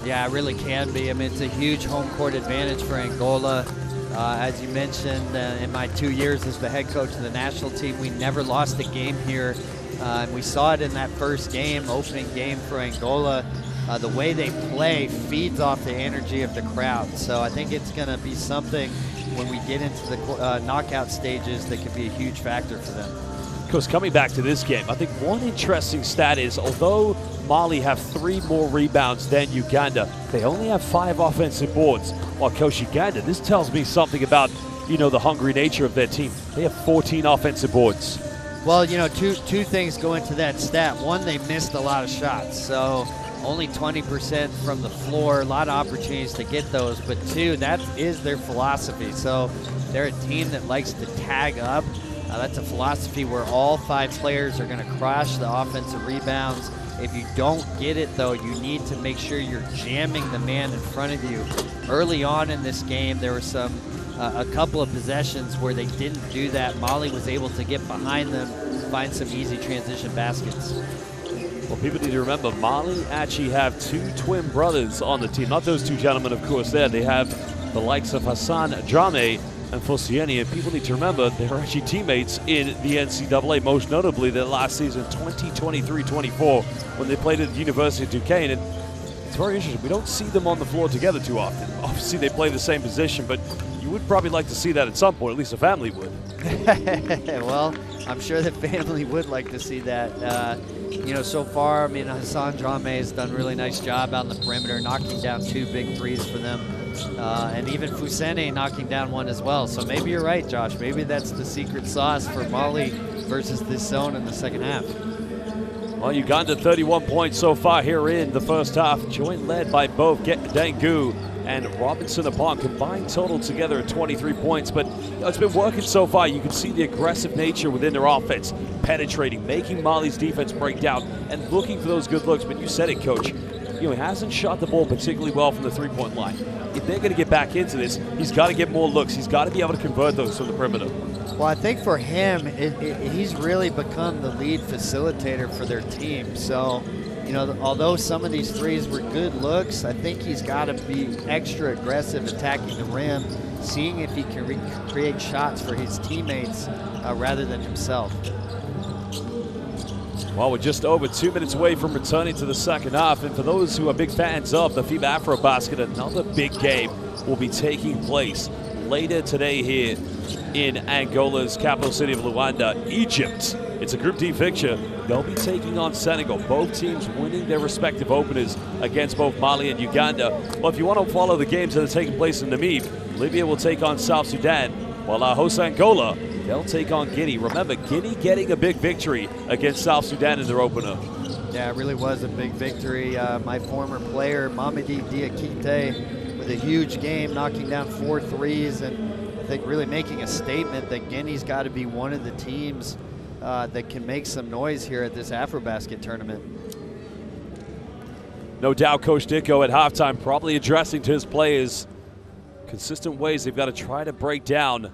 Yeah, it really can be. I mean, it's a huge home court advantage for Angola. As you mentioned, in my 2 years as the head coach of the national team, we never lost a game here. And we saw it in that first game, opening game for Angola. The way they play feeds off the energy of the crowd. So I think it's going to be something when we get into the knockout stages that could be a huge factor for them. Of course, coming back to this game, I think one interesting stat is, although Mali have 3 more rebounds than Uganda, they only have 5 offensive boards. While Coach Uganda, this tells me something about, the hungry nature of their team. They have 14 offensive boards. Well, two things go into that stat. One, they missed a lot of shots, so only 20% from the floor, a lot of opportunities to get those. But 2, that is their philosophy. So they're a team that likes to tag up. That's a philosophy where all 5 players are going to crush the offensive rebounds. If you don't get it, though, you need to make sure you're jamming the man in front of you. Early on in this game, there were a couple of possessions where they didn't do that. Mali was able to get behind them, find some easy transition baskets. Well, people need to remember, Mali actually have 2 twin brothers on the team. Not those 2 gentlemen, of course, there. They have the likes of Hassan Drame and Fosieni, and people need to remember they were actually teammates in the NCAA, most notably their last season, 2023-24, when they played at the University of Duquesne. And it's very interesting. We don't see them on the floor together too often. Obviously, they play the same position, but you would probably like to see that at some point. At least the family would. Well, I'm sure the family would like to see that. So far, Hassan Drame has done a really nice job out on the perimeter, knocking down 2 big threes for them. And even Fusene knocking down 1 as well. So maybe you're right, Josh. Maybe that's the secret sauce for Mali versus this zone in the second half. Well, Uganda 31 points so far here in the first half, joint led by both Dengu and Robinson upon combined total together at 23 points. But it's been working so far. You can see the aggressive nature within their offense, penetrating, making Mali's defense break down, and looking for those good looks. But you said it, Coach. He hasn't shot the ball particularly well from the three-point line. If they're going to get back into this, he's got to get more looks. He's got to be able to convert those from the perimeter. Well, I think for him, he's really become the lead facilitator for their team. So, although some of these threes were good looks, I think he's got to be extra aggressive attacking the rim, seeing if he can create shots for his teammates rather than himself. Well, we're just over 2 minutes away from returning to the second half, and for those who are big fans of the FIBA AfroBasket, another big game will be taking place later today here in Angola's capital city of Luanda, Egypt. It's a Group D fixture. They'll be taking on Senegal, both teams winning their respective openers against both Mali and Uganda. Well, if you want to follow the games that are taking place in Namibia, Libya will take on South Sudan, while our host Angola, they'll take on Guinea. Remember, Guinea getting a big victory against South Sudan in their opener. Yeah, it really was a big victory. My former player, Mamadi Diakite, with a huge game, knocking down 4 threes, and I think really making a statement that Guinea's got to be one of the teams that can make some noise here at this AfroBasket tournament. No doubt Coach Dicko at halftime probably addressing to his players consistent ways they've got to try to break down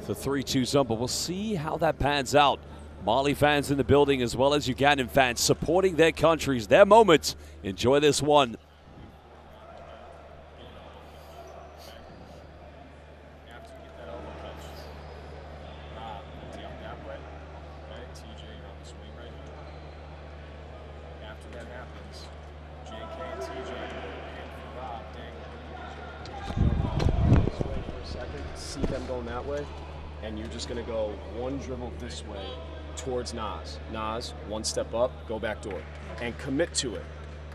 the 3-2 zone, but we'll see how that pans out. Mali fans in the building as well as Ugandan fans supporting their countries, their moment. Enjoy this one. See them going that way, and you're just going to go one dribble this way towards Nas. Nas, one step up, go back door, and commit to it.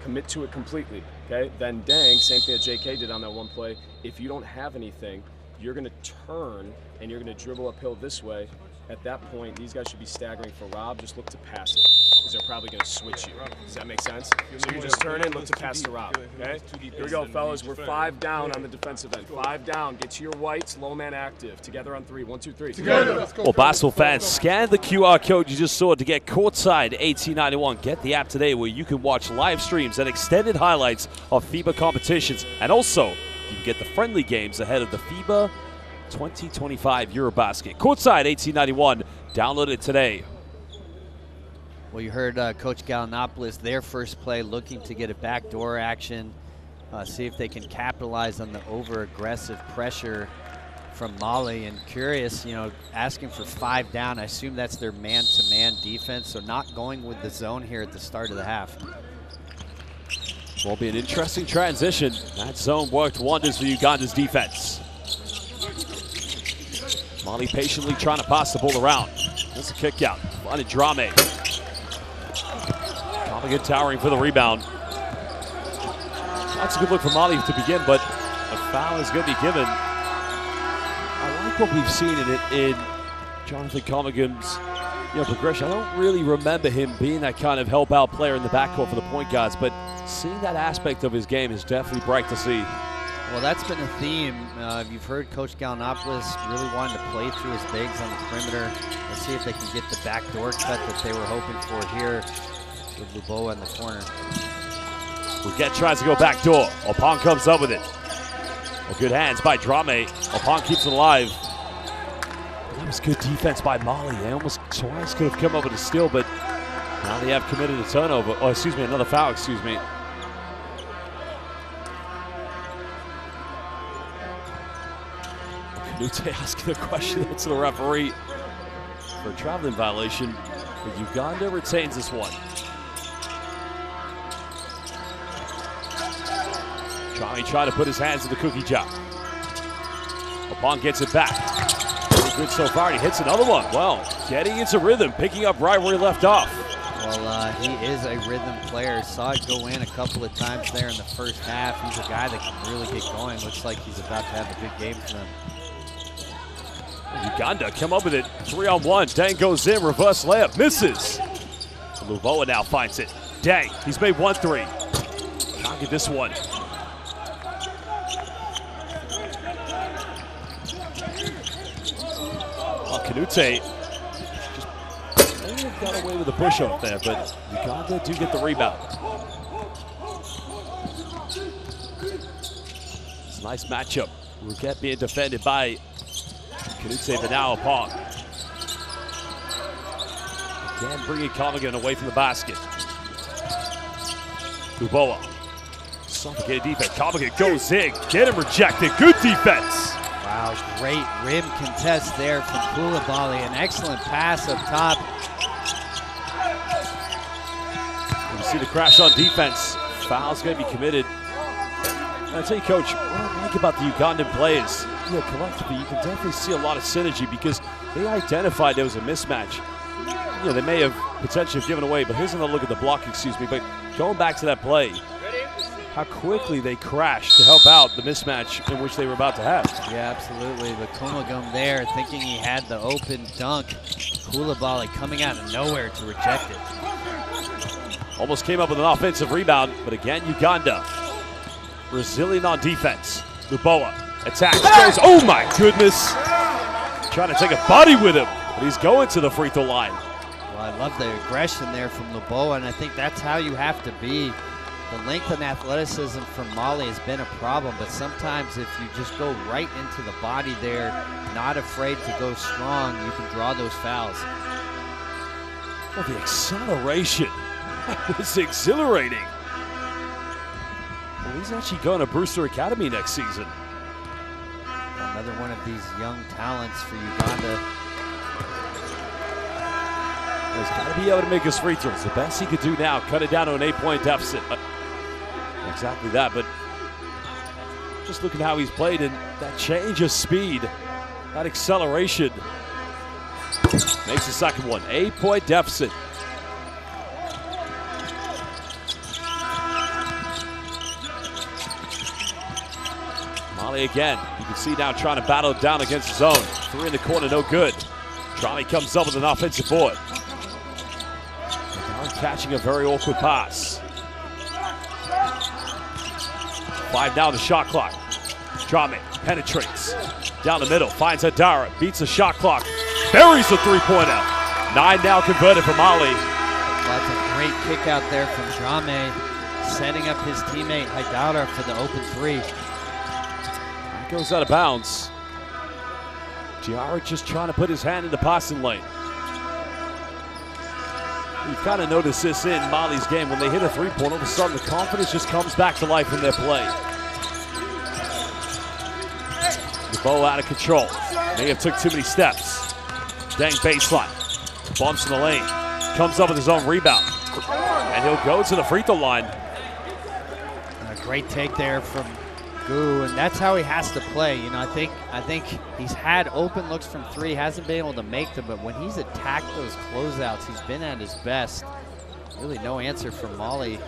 Commit to it completely, okay? Then Dang, same thing that JK did on that one play. If you don't have anything, you're going to turn, and you're going to dribble uphill this way. At that point, these guys should be staggering for Rob. Just look to pass it, because they're probably going to switch you. Does that make sense? So you just turn in, look to pass to Rob, okay? Here we go, fellas. We're 5 down on the defensive end. 5 down. Get to your whites, low man active. Together on 3. 1, 2, 3. Together. Well, basketball fans, scan the QR code you just saw to get courtside 1891. Get the app today where you can watch live streams and extended highlights of FIBA competitions. And also, you can get the friendly games ahead of the FIBA 2025 EuroBasket. Courtside 1891. Download it today. Well, you heard Coach Gallinopoulos, their first play, looking to get a backdoor action, see if they can capitalize on the over-aggressive pressure from Mali. And curious, asking for 5 down. I assume that's their man-to-man defense, so not going with the zone here at the start of the half. Will be an interesting transition. That zone worked wonders for Uganda's defense. Mali patiently trying to pass the ball around. There's a kick out. Finding Drame. Comigan towering for the rebound. That's a good look for Mali to begin, but a foul is going to be given. I like what we've seen in Jonathan Comigan's progression. I don't really remember him being that kind of help-out player in the backcourt for the point guards, but seeing that aspect of his game is definitely bright to see. Well, that's been a theme. You've heard Coach Gallinopoulos really wanting to play through his bigs on the perimeter. Let's see if they can get the backdoor cut that they were hoping for here with Luboa in the corner. Buget tries to go backdoor. Opon comes up with it. Well, good hands by Drame. Opon keeps it alive. That was good defense by Mali. They almost twice could have come up with a steal, but now they have committed a turnover. Oh, excuse me, another foul, excuse me. Canute asking a question to the referee for a traveling violation, but Uganda retains this one. Trying to put his hands in the cookie jar. Opon gets it back. Pretty good so far. He hits another one. Well, getting into rhythm, picking up right where he left off. Well, he is a rhythm player. Saw it go in a couple of times there in the first half. He's a guy that can really get going. Looks like he's about to have a good game for them. Uganda come up with it. 3-on-1. Dang goes in. Reverse layup. Misses. Luboa now finds it. Dang. He's made 1 3. Can't get this one. Kanute just got away with a push-up there, but Uganda do get the rebound. It's a nice matchup. Ruket being defended by Kanute, but now apart. Again, bringing Carmigan away from the basket. Luboa. Suffocated defense. Carmigan goes in. Get him rejected. Good defense. Wow, great rim contest there from Koulibaly. An excellent pass up top. You see the crash on defense. Foul's going to be committed. And I tell you, Coach, what I like about the Ugandan players, collectively, you can definitely see a lot of synergy because they identified there was a mismatch. They may have potentially given away, but here's another look at the block, but going back to that play, how quickly they crashed to help out the mismatch in which they were about to have. Yeah, absolutely. The Kumagum there thinking he had the open dunk. Koulibaly coming out of nowhere to reject it. Almost came up with an offensive rebound, but again, Uganda resilient on defense. Luboa attacks, goes, oh my goodness. Trying to take a body with him, but he's going to the free throw line. Well, I love the aggression there from Luboa, and I think that's how you have to be. The length and athleticism from Mali has been a problem, but sometimes if you just go right into the body there, not afraid to go strong, you can draw those fouls. Well, the acceleration was exhilarating. Well, he's actually going to Brewster Academy next season. Another one of these young talents for Uganda. He's got to be able to his free throws. The best he could do now, cut it down to an 8-point deficit. Exactly that, but just looking at how he's played and that change of speed, that acceleration, makes the second one. 8-point deficit. Mali again. You can see now trying to battle it down against his own. Three in the corner, no good. Trami comes up with an offensive board. Catching a very awkward pass. 5 down the shot clock. Trami penetrates. Down the middle, finds Hadara, beats the shot clock. Buries the three-pointer. 9 now converted for Mali. That's a great kick out there from Trami, setting up his teammate Hadara for the open three. That goes out of bounds. Diarra just trying to put his hand in the passing lane. You've kind of noticed this in Mali's game. When they hit a three-point, all of a sudden the confidence just comes back to life in their play. The ball out of control. May have took too many steps. Dang baseline. Bumps in the lane. Comes up with his own rebound. And he'll go to the free throw line. A great take there from Gu, and that's how he has to play. I think he's had open looks from three, hasn't been able to make them, but when he's attacked those closeouts, he's been at his best. Really no answer from Mali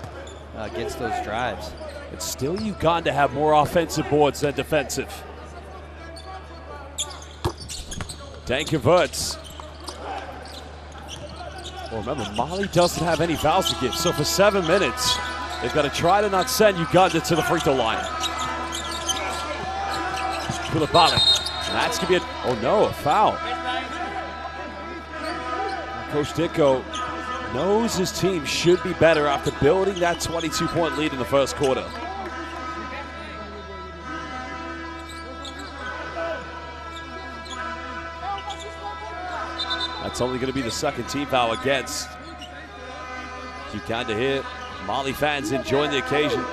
against those drives. It's still Uganda have more offensive boards than defensive. Dang converts. Well, remember, Mali doesn't have any fouls to give, so for 7 minutes, they've got to try to not send Uganda to the free throw line. Koulibaly. That's going to be a foul. Coach Dicko knows his team should be better after building that 22-point lead in the first quarter. That's only going to be the second team foul against Uganda here. Mali fans enjoying the occasion.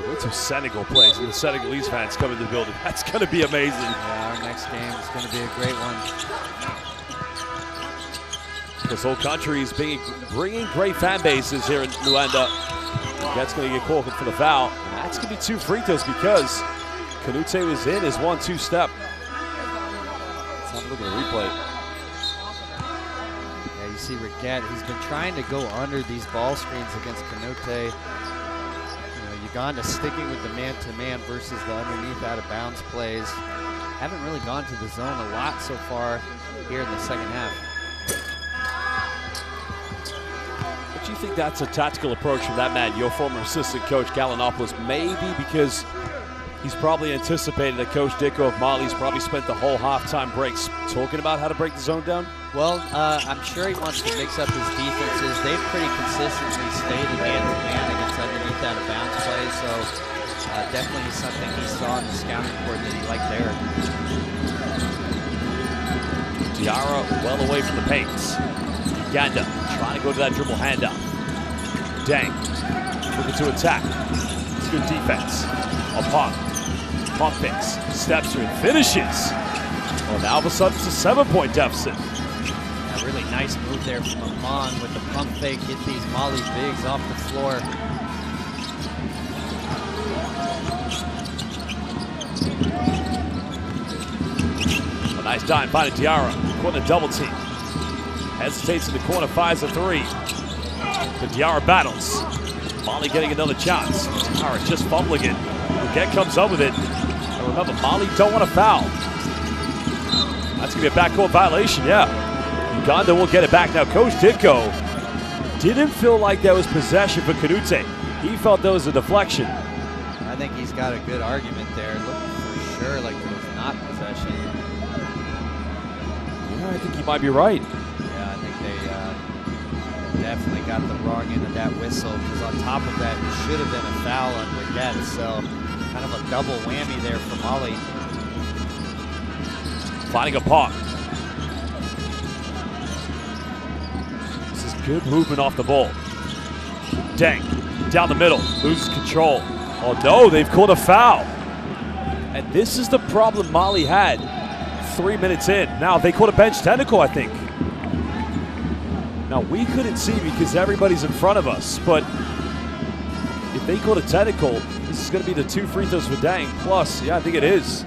Wait till Senegal plays and the Senegalese fans come into the building. That's going to be amazing. Yeah, our next game is going to be a great one. This whole country is bringing great fan bases here in Luanda. That's going to get called for the foul. And that's going to be 2 free throws because Kanute was in his 1-2 step. Let's have a look at the replay. Yeah, you see Riquette, he's been trying to go under these ball screens against Kanute. Uganda sticking with the man-to-man versus the underneath out-of-bounds plays. Haven't really gone to the zone a lot so far here in the second half. But you think that's a tactical approach from that man, your former assistant coach, Galanopoulos? Maybe because He's probably anticipated that Coach Dicko of Mali's probably spent the whole halftime breaks talking about how to break the zone down. Well, I'm sure he wants to mix up his defenses. They've pretty consistently stayed in man-to-man against underneath out-of-bounds plays, so definitely something he saw in the scouting report that he liked there. Diarra well away from the paint. Uganda trying to go to that dribble handoff. Dang, looking to attack. It's good defense. Upon. Pump fakes, steps through, finishes. Well, now all of a sudden it's a 7-point deficit. Yeah, really nice move there from Amon with the pump fake, hit these Mali bigs off the floor. A nice dime by Diarra, corner double team. Hesitates in the corner, fires a three. The Diarra battles. Mali getting another chance. Diarra just fumbling it. Buget comes up with it. And remember, Mali don't want to foul. That's going to be a backcourt violation, yeah. Uganda will get it back. Now, Coach Dicko didn't feel like that was possession for Kanute. He felt that was a deflection. I think he's got a good argument there. Looking for sure like it was not possession. Yeah, I think he might be right. Yeah, I think they definitely got the wrong end of that whistle, because on top of that, it should have been a foul on Buget. So kind of a double whammy there for Mali. Finding a pop. This is good movement off the ball. Dang, down the middle, loses control. Oh no, they've called a foul. And this is the problem Mali had 3 minutes in. Now they called a bench technical, I think. Now we couldn't see because everybody's in front of us, but if they called a technical, this is going to be the 2 free throws for Dang. Plus, yeah, I think it is.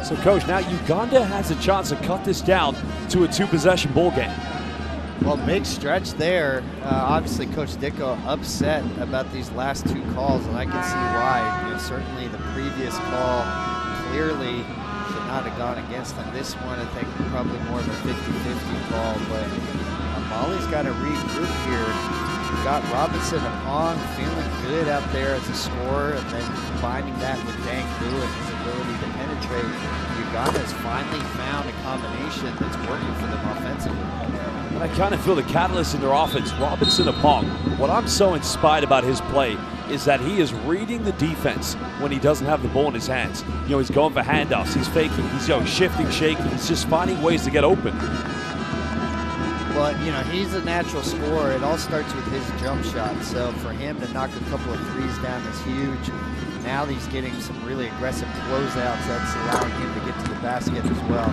So, Coach, now Uganda has a chance to cut this down to a 2-possession ball game. Well, big stretch there. Obviously, Coach Dicko upset about these last 2 calls, and I can see why. You know, certainly the previous call clearly should not have gone against them. This one, I think, probably more of a 50-50 call, but Mali's got to regroup here. We've got Robinson Apong feeling good out there as a scorer, and then combining that with Dang Lu and his ability to penetrate. Uganda's finally found a combination that's working for them offensively. And I kind of feel the catalyst in their offense, Robinson Apong. What I'm so inspired about his play is that he is reading the defense when he doesn't have the ball in his hands. You know, he's going for handoffs, he's faking, he's shifting, shaking, he's just finding ways to get open. But, you know, he's a natural scorer. It all starts with his jump shot. So for him to knock a couple of threes down is huge. Now he's getting some really aggressive closeouts. That's allowing him to get to the basket as well.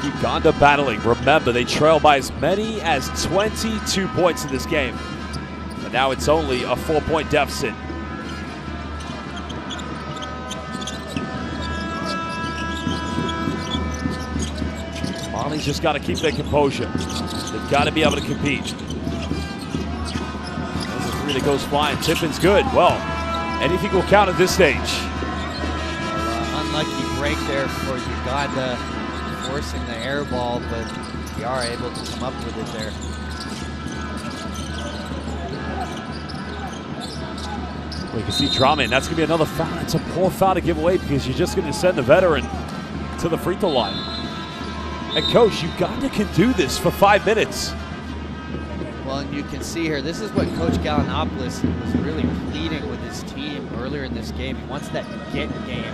Uganda battling. Remember, they trail by as many as 22 points in this game. But now it's only a 4-point deficit. Mali's just got to keep their composure. They've got to be able to compete. There's a three that goes flying. Tippin's good. Well, anything will count at this stage. Unlucky break there for Uganda, forcing the air ball, but they are able to come up with it there. Well, you can see Drummond. That's going to be another foul. It's a poor foul to give away because you're just going to send the veteran to the free throw line. And Coach, Uganda can do this for 5 minutes. Well, and you can see here, this is what Coach Gallinopoulos was really pleading with his team earlier in this game. He wants that get game.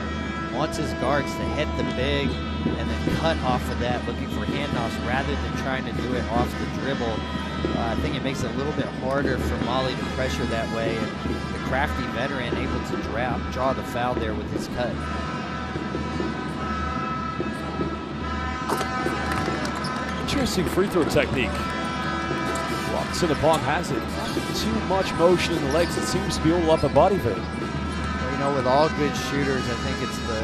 He wants his guards to hit the big and then cut off of that, looking for handoffs rather than trying to do it off the dribble. I think it makes it a little bit harder for Mali to pressure that way, and the crafty veteran able to draw the foul there with his cut. Interesting free throw technique. Robinson Apong has it. Too much motion in the legs. It seems to be all upper body for him. Well, you know, with all good shooters, I think it's the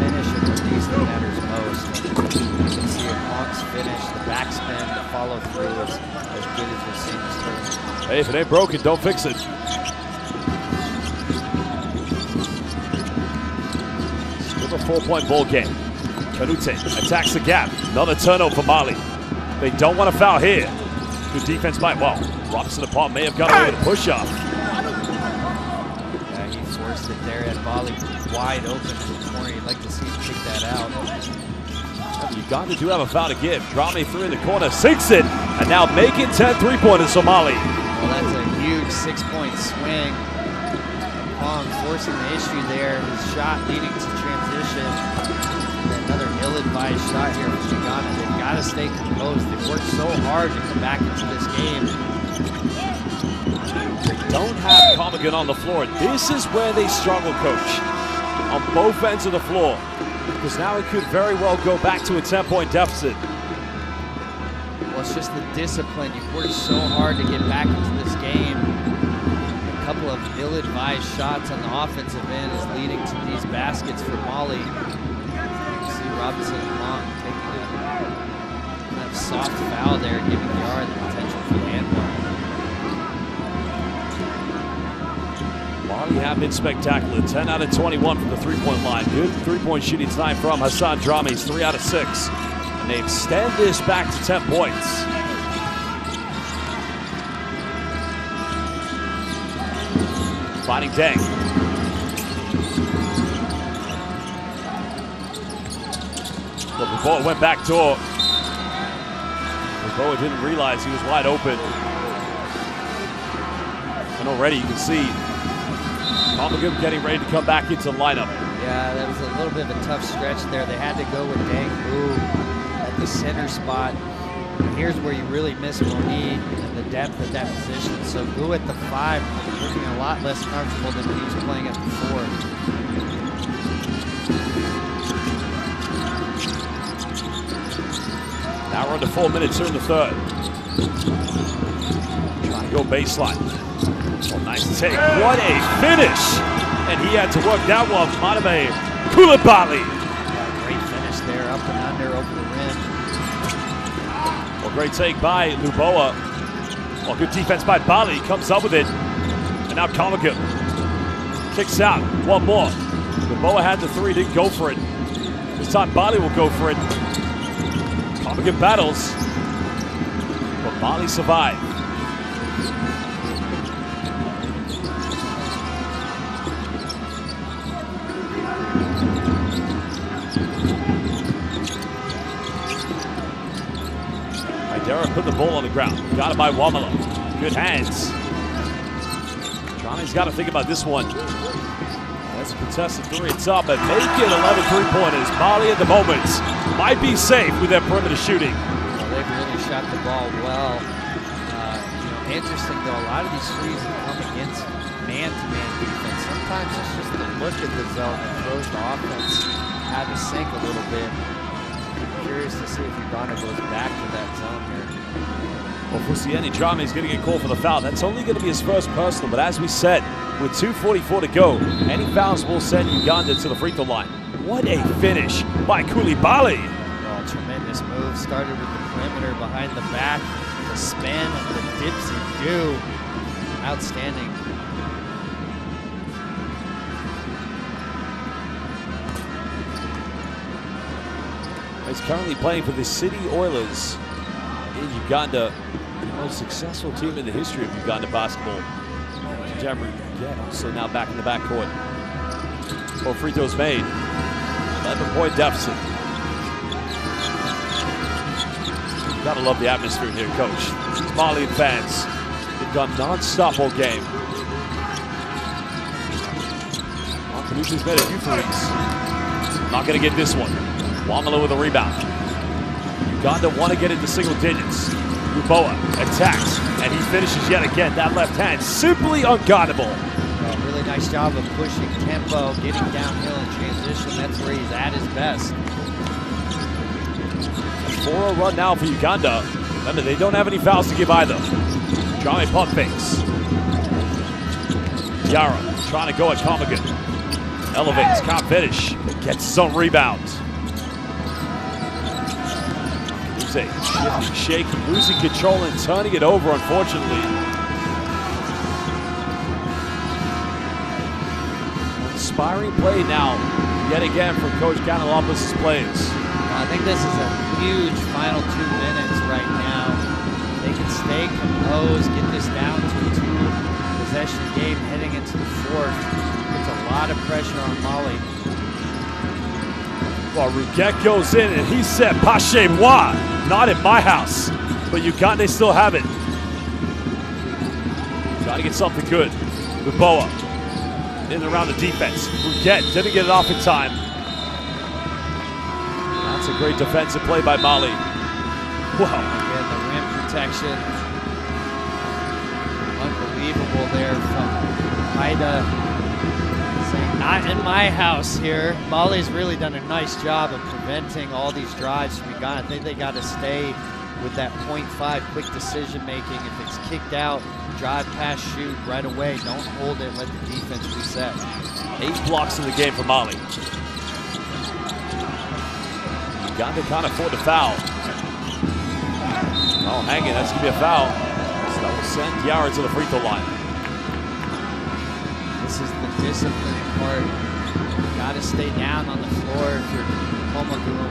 finish and release that matters most. You can see Apong's finish, the backspin, the follow through is as good as we've seen this tournament. Hey, if it ain't broken, don't fix it. Still a 4-point ball game. Kanute attacks the gap. Another turnover for Mali. They don't want to foul here. Good defense by, well, Robson apart may have got away with a push-off. Yeah, he forced it there at Mali wide open to the corner. You'd like to see him kick that out. Uganda do have a foul to give. Drame through in the corner, sinks it, and now making 10 3-pointers for Mali. Well, that's a huge 6-point swing. Pong forcing the issue there. His shot leading to transition. Another ill-advised shot here from Uganda. They've got to stay composed. They've worked so hard to come back into this game. They don't have Comigan on the floor. This is where they struggle, Coach. On both ends of the floor. Because now it could very well go back to a 10-point deficit. Well, it's just the discipline. You've worked so hard to get back into this game. A couple of ill-advised shots on the offensive end is leading to these baskets for Mali. You see Robinson and Long taking that soft foul there, giving Yara the potential for handball. Mali have been spectacular. 10 out of 21 from the three-point line. Good three-point shooting tonight from Hassan Drame's 3 out of 6. And they extend this back to 10 points. Fighting Deng. But the ball went back door. Boa didn't realize he was wide open. And already you can see Comigan getting ready to come back into the lineup. Yeah, that was a little bit of a tough stretch there. They had to go with Deng Wu at the center spot. And here's where you really miss Moni and the depth at that position. So Wu at the 5, looking a lot less comfortable than when he was playing at the 4. Now we're under 4 minutes here in the third. Trying to go baseline. Oh, nice take. What a finish! And he had to work that one. Madame Koulibaly. Yeah, great finish there, up and under, over the rim. Well, great take by Luboa. Well, good defense by Bali. Comes up with it. And now Comigan kicks out. One more. Luboa had the 3, didn't go for it. This time Bali will go for it. Comigan battles. But Mali survived. Idera put the ball on the ground. Got it by Wamala. Good hands. Johnny's got to think about this one. That's a contested 3 at top, but make it 11 3-pointers. Mali at the moment might be safe with their perimeter shooting. Well, they've really shot the ball well. Interesting though, a lot of these threes come against man-to-man defense. Sometimes it's just the look at the zone that throws the offense out of sync a little bit. I'm curious to see if Uganda goes back to that zone here. Well, Fusieni Drame is going to get called for the foul. That's only going to be his first personal, but as we said, with 2:44 to go, any fouls will send Uganda to the free throw line. What a finish by Koulibaly. Oh, tremendous move. Started with the perimeter behind the back, the spin, and the dipsy-do. Outstanding. He's currently playing for the City Oilers in Uganda, the most successful team in the history of Uganda basketball. So now back in the backcourt. 4 free throws made. 11-point deficit. You gotta love the atmosphere here, Coach. These Malian fans, they've gone non-stop all game. Kanute's made a few threes. Not gonna get this one. Wamala with a rebound. Uganda want to get into single digits. Luboa attacks, and he finishes yet again. That left hand simply unguardable. Really nice job of pushing tempo, getting downhill in transition. That's where he's at his best. A 4-0 run now for Uganda. Remember, they don't have any fouls to give either. Drame pump fakes. Yara trying to go at Comigan. Elevates, can't finish. Gets his own rebound. Shaking, losing control and turning it over, unfortunately. Inspiring play now. yet again from Coach Canelopoulos' players. I think this is a huge final 2 minutes right now. They can stay composed, get this down to a 2-possession game heading into the fourth. It's a lot of pressure on Mali. Well, Ruget goes in and he said, "Pas chez moi," not in my house. But Uganda still have it. Trying to get something good. Luboa in and around the defense. Ruget didn't get it off in time. That's a great defensive play by Mali. Wow. Again, the rim protection. Unbelievable there from Haida. Saying, "Not in my house here." Mali's really done a nice job of preventing all these drives from Uganda. I think they got to stay with that 0.5 quick decision making. If it's kicked out, drive, pass, shoot right away. Don't hold it, let the defense reset. 8 blocks in the game for Mali. Uganda can't afford to foul. Oh, hanging, that's gonna be a foul. So that will send Diarra to the free throw line. This is the discipline part. Got to stay down on the floor if you're Komagoum.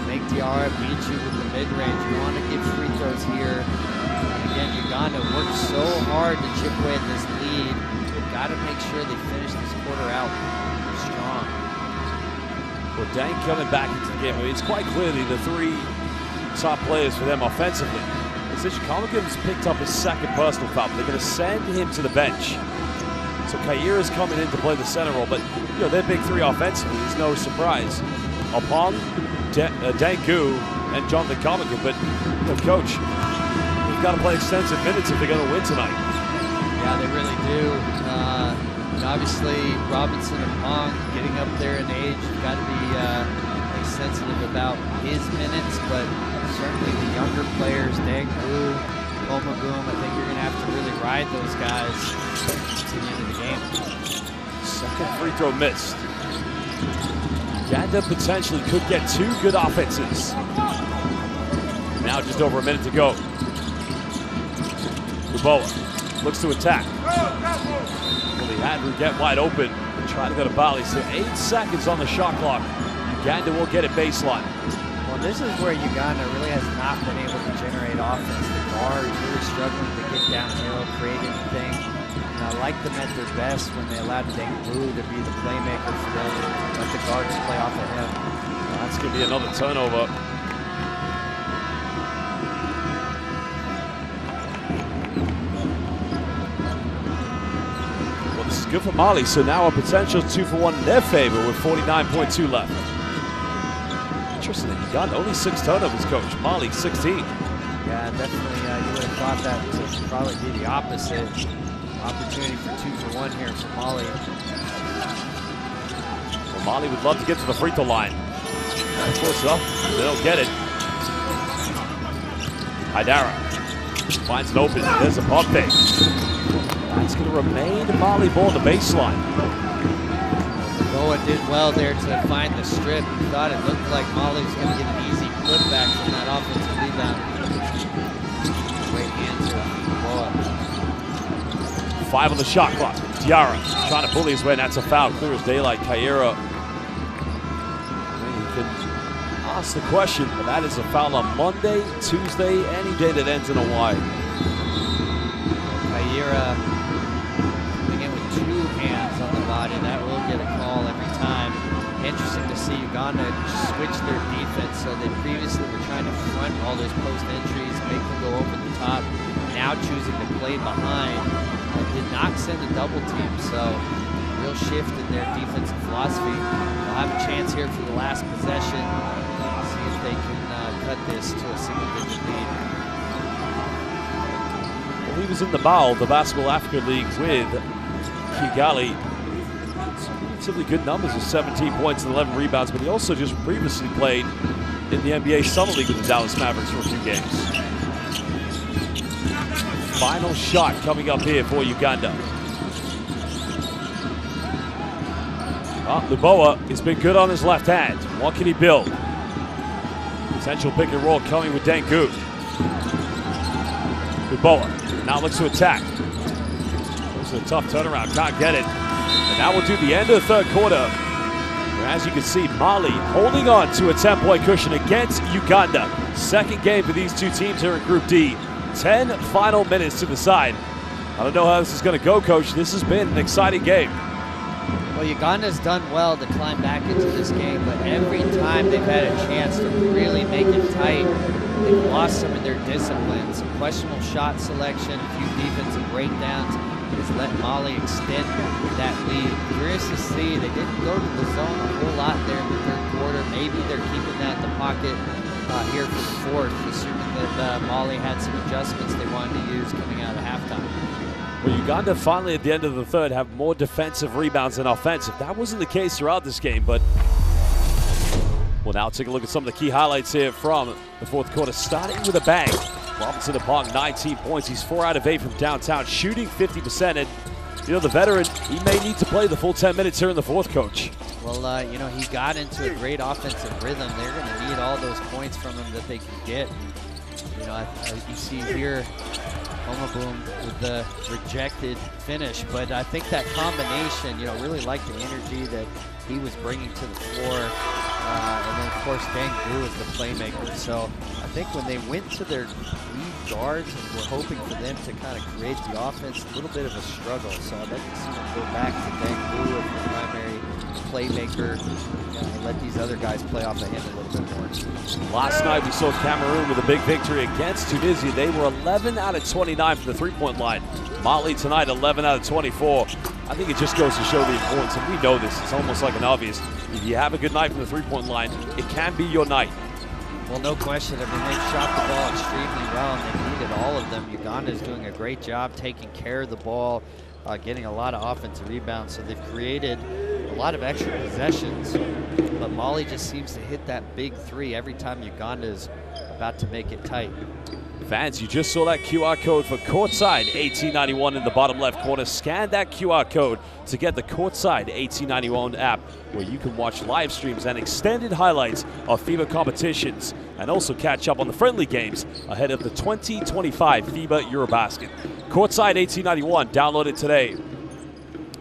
Make Diarra beat you with the mid-range. You want to get free throws here. And again, Uganda worked so hard to chip away at this lead. They've got to make sure they finish this quarter out strong. Well, Dang coming back into the game. I mean, it's quite clearly the 3 top players for them offensively. Komagoum's picked up his 2nd personal foul. They're going to send him to the bench. So Kaira's coming in to play the center role, but you know, their big 3 offensively is no surprise. Upon Dangu and Jonathan Komagoum, but you know, Coach, they've got to play extensive minutes if they're going to win tonight. Yeah, they really do. And obviously, Robinson and Pong getting up there in age, you've got to be sensitive about his minutes, but certainly the younger players, Dangu, Komagoum, I think you're going to have to really ride those guys to the end of the game. 2nd free throw missed. Uganda potentially could get 2 good offenses. Now just over a minute to go. Luboa looks to attack. Well, he had Ruget wide open and trying to go to Bali. So 8 seconds on the shot clock. Uganda will get it baseline. Well, this is where Uganda really has not been able to generate offense. The guards really struggling to get downhill, create anything. And I like them at their best when they allowed Dangu to be the playmaker for them. Let the guards play off of him. Well, that's going to be another turnover. Well, this is good for Mali. So now a potential 2-for-1 in their favor with 49.2 left. Interesting. Uganda only 6 turnovers, Coach. Mali 16. Yeah, definitely. You would have thought that would probably be the opposite. Opportunity for 2-for-1 here for Mali. Well, Mali would love to get to the free throw line. Close enough. They don't get it. Haidara finds it open. There's a pump fake. That's going to remain Mali ball on the baseline. Boa did well there to find the strip. He thought it looked like Mali was going to get an easy put back from that offensive rebound. Great answer from Boa. 5 on the shot clock. Diarra trying to bully his way, and that's a foul. Clear as daylight. Kaira. You can ask the question, but that is a foul on Monday, Tuesday, any day that ends in a Y. Kaira again with 2 hands on the body. That will get a call every time. Interesting to see Uganda switch their defense. So they previously were trying to front all those post entries, make them go over the top. Now choosing to play behind. Did not send a double team, so real shift in their defensive philosophy. They'll have a chance here for the last possession. See if they can cut this to a single-digit lead. Well, he was in the BAL, the Basketball Africa League, with Kigali. Some relatively good numbers of 17 points and 11 rebounds, but he also just previously played in the NBA Summer League with the Dallas Mavericks for a few games. Final shot coming up here for Uganda. Luboa has been good on his left hand. What can he build? Potential pick and roll coming with Dangu. Luboa now looks to attack. This is a tough turnaround, can't get it. And that will do the end of the 3rd quarter. As you can see, Mali holding on to a 10-point cushion against Uganda. Second game for these two teams here in Group D. 10 final minutes to decide. I don't know how this is going to go, Coach. This has been an exciting game. Well, Uganda's done well to climb back into this game, but every time they've had a chance to really make it tight, they've lost some of their discipline. Some questionable shot selection, a few defensive breakdowns has let Mali extend that lead. Curious to see, they didn't go to the zone a whole lot there in the third quarter. Maybe they're keeping that in the pocket here for the fourth, assuming that Mali had some adjustments they wanted to use coming out of halftime. Well, Uganda finally at the end of the third have more defensive rebounds than offensive. That wasn't the case throughout this game, but we'll now take a look at some of the key highlights here from the fourth quarter, starting with a bang. Robinson Apong, 19 points. He's 4 out of 8 from downtown, shooting 50%. And, you know, the veteran, he may need to play the full 10 minutes here in the fourth, Coach. Well, you know, he got into a great offensive rhythm. They're going to need all those points from him that they can get. And, you know, you see here, Boom with the rejected finish, but I think that combination, you know, really like the energy that he was bringing to the floor, and then of course Dang Gu is the playmaker. So I think when they went to their lead guards and were hoping for them to kind of create the offense, a little bit of a struggle. So I'd like to see them go back to Dang Gu as the primary playmaker, and let these other guys play off of him a little bit more. Last night we saw Cameroon with a big victory against Tunisia. They were 11 out of 29 from the three-point line. Mali tonight 11 out of 24. I think it just goes to show the importance, and we know this, it's almost like an obvious. If you have a good night from the three-point line, it can be your night. Well, no question. I mean, they shot the ball extremely well, and they needed all of them. Uganda is doing a great job taking care of the ball, getting a lot of offensive rebounds, so they've created a lot of extra possessions, but Mali just seems to hit that big three every time Uganda is about to make it tight. Fans, you just saw that QR code for Courtside 1891 in the bottom left corner. Scan that QR code to get the Courtside 1891 app, where you can watch live streams and extended highlights of FIBA competitions, and also catch up on the friendly games ahead of the 2025 FIBA AfroBasket. Courtside 1891, download it today.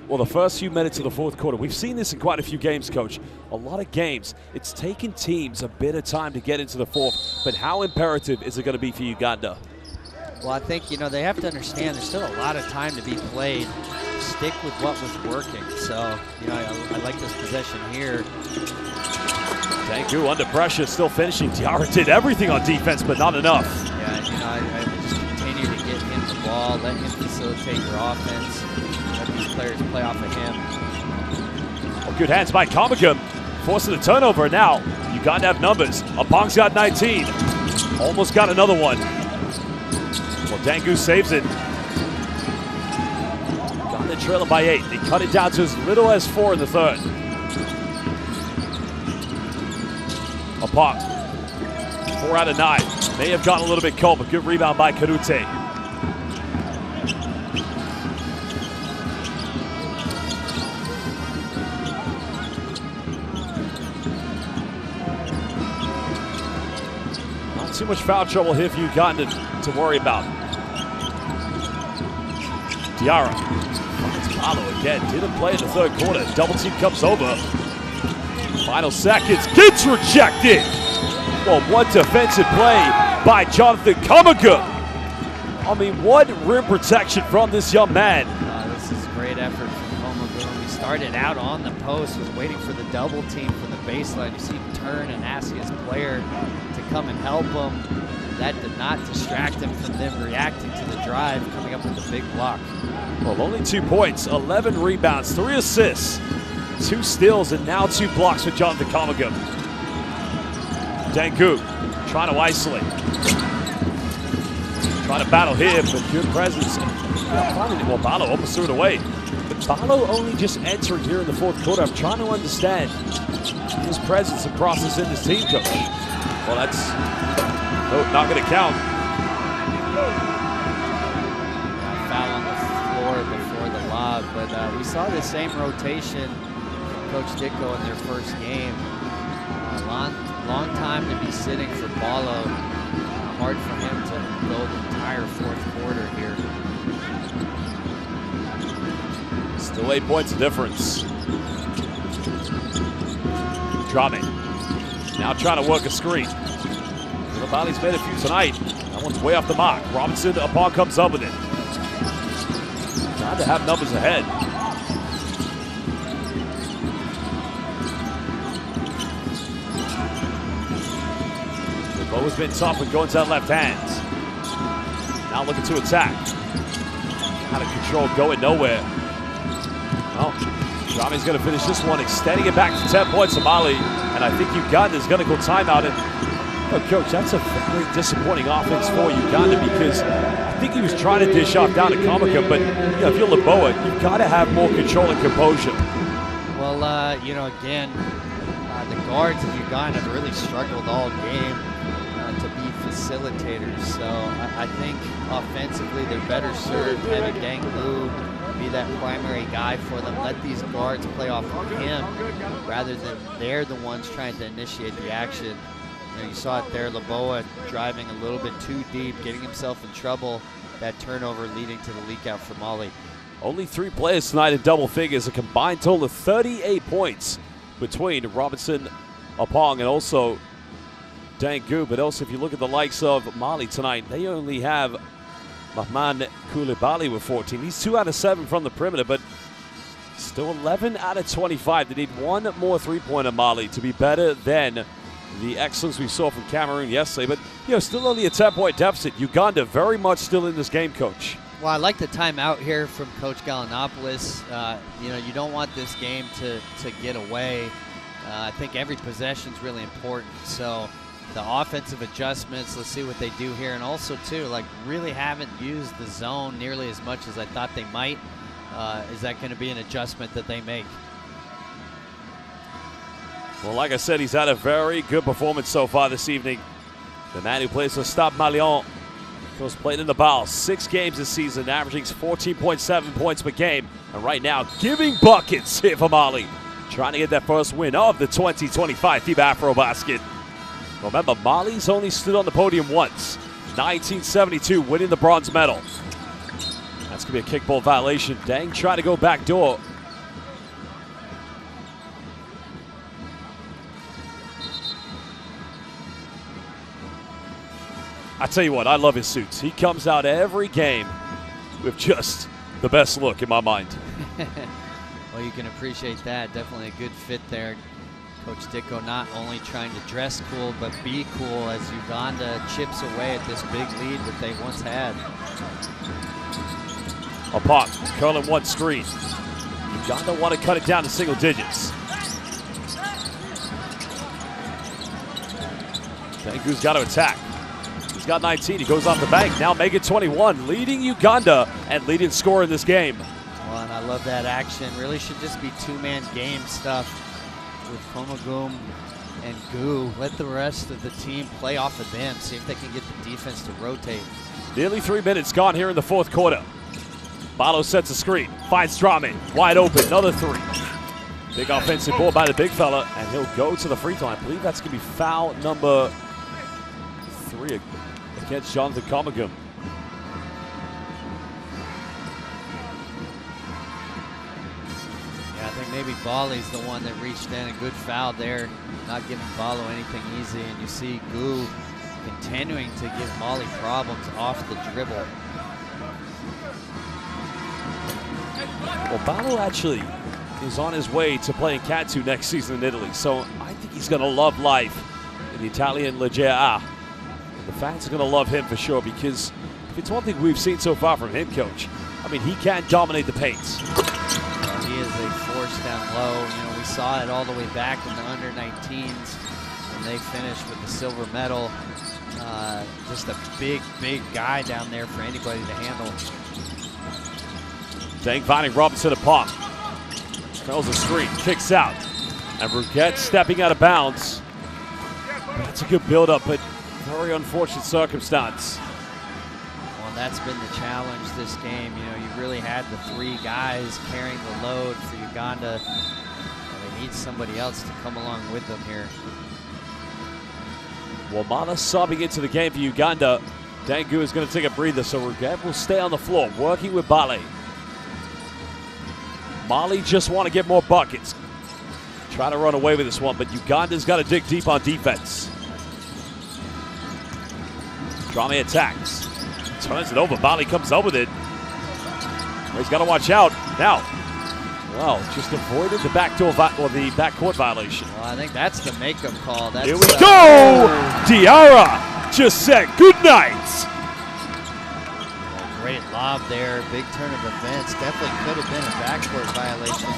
Well, the first few minutes of the fourth quarter, we've seen this in quite a few games, Coach. A lot of games, it's taken teams a bit of time to get into the fourth, but how imperative is it going to be for Uganda? Well, I think, you know, they have to understand there's still a lot of time to be played. Stick with what was working. So, you know, I like this possession here. Dang Gu under pressure, still finishing. Diarra did everything on defense, but not enough. Yeah, you know, I just continue to get him the ball, let him facilitate your offense. These players play off of him. Well, good hands by Kamagum, forcing a turnover. And now Uganda have numbers. Apong's got 19. Almost got another one. Well, Dang Gu saves it. Uganda trailing by 8. They cut it down to as little as 4 in the third. Apong, 4 out of 9. May have gotten a little bit cold, but good rebound by Karute. Too much foul trouble here for Uganda to worry about. Diarra finds Paolo again. Didn't play in the third quarter. Double team comes over. Final seconds. Gets rejected. Well, what defensive play by Jonathan Kamagum. I mean, what rim protection from this young man. This is a great effort from Kamagum. He started out on the post, was waiting for the double team from the baseline. You see him turn and ask his player to come and help him. That did not distract him from them reacting to the drive, coming up with a big block. Well, only 2 points, 11 rebounds, 3 assists, 2 steals, and now 2 blocks for Jonathan Kamagum. Dang Gu trying to isolate. Trying to battle here, but good presence. Well, Balo almost threw it away. But Balo only just entering here in the fourth quarter. I'm trying to understand his presence and process in this team, Coach. Well, that's not going to count. Foul on the floor before the lob, but we saw the same rotation from Coach Dicko in their first game. Long time to be sitting for Balo. Hard for him to go the entire fourth quarter here. Still 8 points of difference. Drame. Now trying to work a screen. Mali's made a few tonight. That one's way off the mark. Robinson, Apong comes up with it. Trying to have numbers ahead. The bow has been tough and going to that left hand. Now looking to attack. Out of control, going nowhere. Well, Drame's going to finish this one, extending it back to 10 points to Mali. And I think Uganda is going to go timeout. And Coach, that's a very disappointing offense for Uganda because I think he was trying to dish off down to Kamaka, but if you're Laboa, you've got to have more control and composure. Well, again, the guards of Uganda have really struggled all game to be facilitators. So I think offensively they're better served having Dangu be that primary guy for them. Let these guards play off of him rather than they're the ones trying to initiate the action. You saw it there, Laboa driving a little bit too deep, getting himself in trouble. That turnover leading to the leak out for Mali. Only 3 players tonight in double figures, a combined total of 38 points between Robinson, Apong, and also Dangu. But also, if you look at the likes of Mali tonight, they only have Mahman Koulibaly with 14. He's 2 out of 7 from the perimeter, but still 11 out of 25. They need one more three-pointer, Mali, to be better than the excellence we saw from Cameroon yesterday. But, still only a 10-point deficit. Uganda very much still in this game, Coach. Well, I like the timeout here from Coach Gallinopoulos. You don't want this game to get away. I think every possession is really important. So the offensive adjustments, let's see what they do here. And also, too, really haven't used the zone nearly as much as I thought they might. Is that going to be an adjustment that they make? Well, like I said, he's had a very good performance so far this evening. The man who plays for Stade Malien, who's played in the BAL 6 games this season, averaging 14.7 points per game. And right now, giving buckets here for Mali. Trying to get that first win of the 2025 FIBA AfroBasket. Remember, Mali's only stood on the podium once. 1972, winning the bronze medal. That's going to be a kickball violation. Dang, trying to go back door. I tell you what, I love his suits. He comes out every game with just the best look in my mind. Well, you can appreciate that. Definitely a good fit there. Coach Dicko not only trying to dress cool, but be cool as Uganda chips away at this big lead that they once had. A pop, curling one screen. Uganda want to cut it down to single digits. Dangu's got to attack. He's got 19, he goes off the bank, now make it 21, leading Uganda and leading scorer in this game. Well, and I love that action. Really should just be two-man game stuff with Komagum and Gu. Let the rest of the team play off of them, see if they can get the defense to rotate. Nearly 3 minutes gone here in the fourth quarter. Balo sets a screen, finds Drame, wide open, another 3. Big offensive ball by the big fella, and he'll go to the free throw. I believe that's going to be foul number 3 against Jonathan Komagum. Yeah, I think maybe Bali's the one that reached in. A good foul there, not giving Balo anything easy. And you see Gu continuing to give Mali problems off the dribble. Well, Balo actually is on his way to playing Cat 2 next season in Italy, so I think he's going to love life in the Italian Ligue A. The fans are going to love him for sure, because if it's one thing we've seen so far from him, Coach, I mean, he can dominate the paints. Well, he is a force down low. We saw it all the way back in the under-19s when they finished with the silver medal. Just a big, big guy down there for anybody to handle. Dang, finding Robinson a pop. Trails the screen, kicks out. And Bruguette stepping out of bounds. That's a good build-up, but very unfortunate circumstance. Well, that's been the challenge this game. You really had the 3 guys carrying the load for Uganda. And they need somebody else to come along with them here. Wamana subbing into the game for Uganda. Dangu is going to take a breather, so Bruguette will stay on the floor, working with Bale. Mali just want to get more buckets. Try to run away with this one, but Uganda's got to dig deep on defense. Drame attacks. Turns it over. Mali comes up with it. He's got to watch out. Now, well, just avoided the backdoor or the backcourt violation. Well, I think that's the makeup call. That's, here we go! Diarra just said good night. Great lob there. Big turn of events. Definitely could have been a backcourt violation.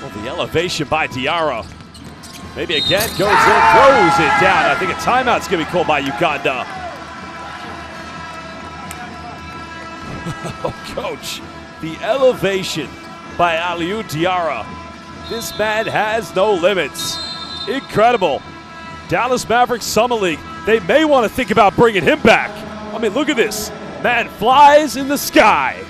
Well, the elevation by Diarra. Maybe again goes in, throws it down. I think a timeout's going to be called by Uganda. Oh, coach, the elevation by Aliou Diarra. This man has no limits. Incredible. Dallas Mavericks Summer League. They may want to think about bringing him back. I mean, look at this. Man flies in the sky.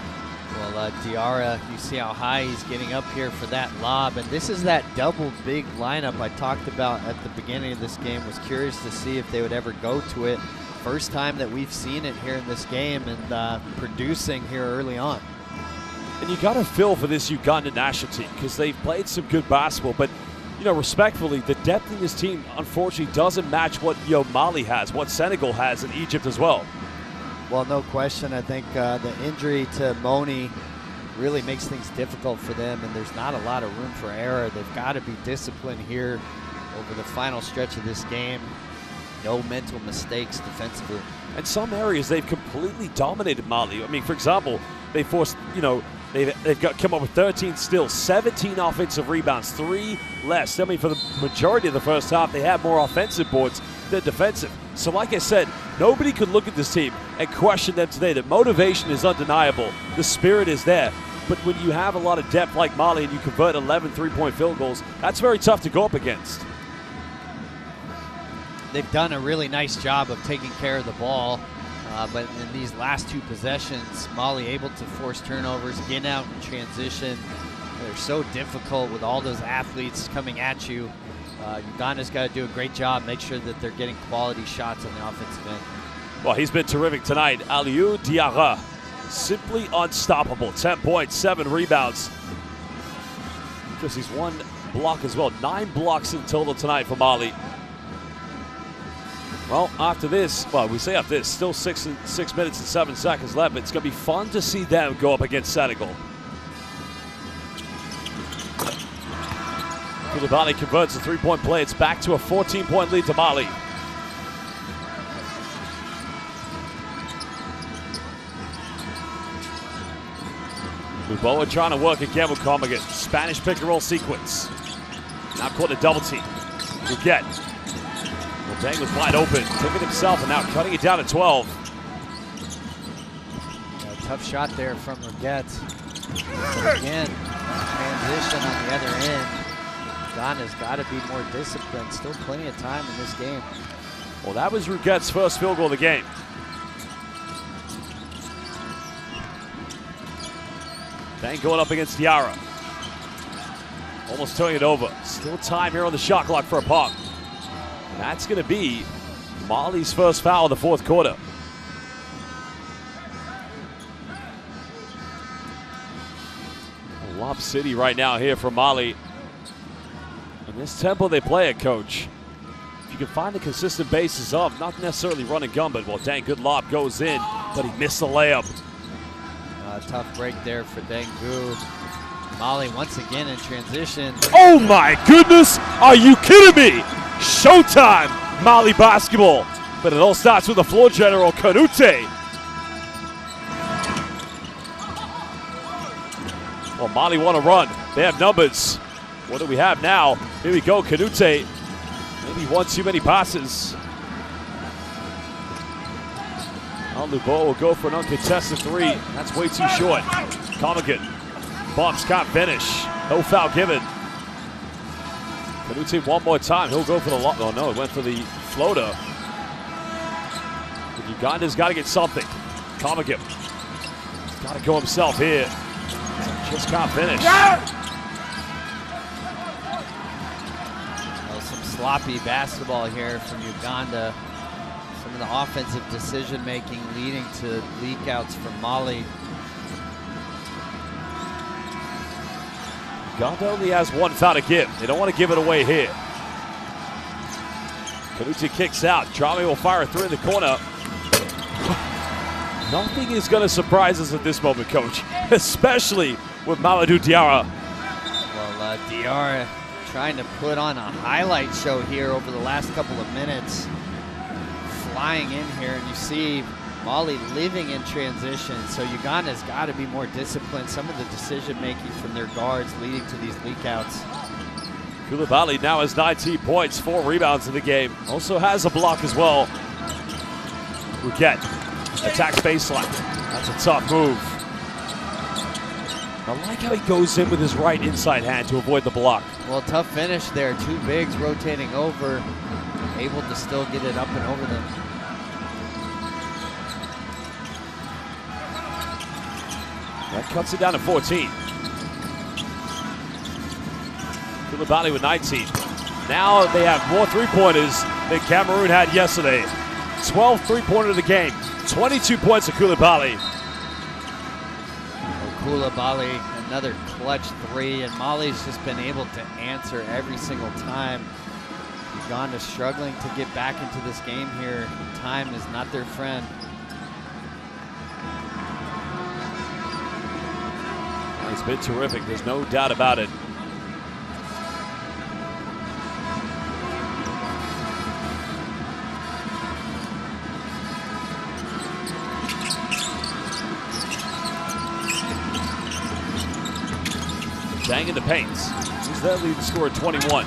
Well, Diarra, you see how high he's getting up here for that lob. And this is that double big lineup I talked about at the beginning of this game. Was curious to see if they would ever go to it. First time that we've seen it here in this game, and producing here early on. And you got to feel for this Uganda national team because they've played some good basketball, but you know, respectfully, the depth in this team unfortunately doesn't match what Mali has, what Senegal has, and Egypt as well. Well, no question. I think the injury to Moni really makes things difficult for them, and there's not a lot of room for error. They've got to be disciplined here over the final stretch of this game. No mental mistakes defensively. In some areas, they've completely dominated Mali. I mean, for example, they forced, you know, they've come up with 13 steals, 17 offensive rebounds, 3 less. I mean, for the majority of the first half, they had more offensive boards than defensive. So like I said, nobody could look at this team and question them today. The motivation is undeniable. The spirit is there. But when you have a lot of depth like Mali and you convert 11 three-point field goals, that's very tough to go up against. They've done a really nice job of taking care of the ball, but in these last 2 possessions, Mali able to force turnovers, get out in transition. They're so difficult with all those athletes coming at you. Uganda's got to do a great job, make sure that they're getting quality shots on the offensive end. Well, he's been terrific tonight. Aliou Diarra, simply unstoppable. 10 points, 7 rebounds. Just he's 1 block as well. 9 blocks in total tonight for Mali. Well, after this, well, we say after this, still 6 minutes and 7 seconds left. It's going to be fun to see them go up against Senegal. Koulibaly converts a 3-point play. It's back to a 14-point lead to Mali. Luboa trying to work again with Comigan. Spanish pick-and-roll sequence. Now caught a double team. Ruget. Well, Dang was wide open. Took it himself and now cutting it down to 12. A tough shot there from Ruget. Again, transition on the other end. Uganda's got to be more disciplined. Still plenty of time in this game. Well, that was Ruget's first field goal of the game. Dang going up against Diarra. Almost turning it over. Still time here on the shot clock for a pop. And that's going to be Mali's first foul of the 4th quarter. Lob City right now here for Mali. And this tempo they play at, Coach. If you can find the consistent bases of, not necessarily run and gun, but well, dang, good lob goes in, but he missed the layup. Tough break there for Dengu. Mali once again in transition. Oh my goodness, are you kidding me? Showtime, Mali basketball. But it all starts with the floor general, Kanute. Well, Mali want to run. They have numbers. What do we have now? Here we go, Kanute. Maybe 1 too many passes. Luboa will go for an uncontested 3. That's way too short. Comigan bumps, can't finish. No foul given. Kanute 1 more time. He'll go for the lob. Oh no, it went for the floater. But Uganda's got to get something. Comigan. He's got to go himself here. Just can't finish. Well, some sloppy basketball here from Uganda. Some of the offensive decision-making leading to leak outs from Mali. Uganda only has one foul to give. They don't want to give it away here. Kanute kicks out. Drame will fire a three in the corner. Nothing is going to surprise us at this moment, Coach, especially with Mamadou Diarra. Well, Diarra trying to put on a highlight show here over the last couple of minutes. Flying in here, and you see Mali living in transition, so Uganda's got to be more disciplined. Some of the decision-making from their guards leading to these leakouts. Koulibaly now has 19 points, 4 rebounds in the game. Also has a block as well. Rouquette attacks baseline. That's a tough move. I like how he goes in with his right inside hand to avoid the block. Well, tough finish there. 2 bigs rotating over, able to still get it up and over them. That cuts it down to 14. Koulibaly with 19. Now they have more three-pointers than Cameroon had yesterday. 12 three-pointer of the game. 22 points of Koulibaly. Koulibaly, another clutch 3, and Mali's just been able to answer every single time. Uganda struggling to get back into this game here. Time is not their friend. He's been terrific, there's no doubt about it. Dang in the paint. He's their leading scorer at 21.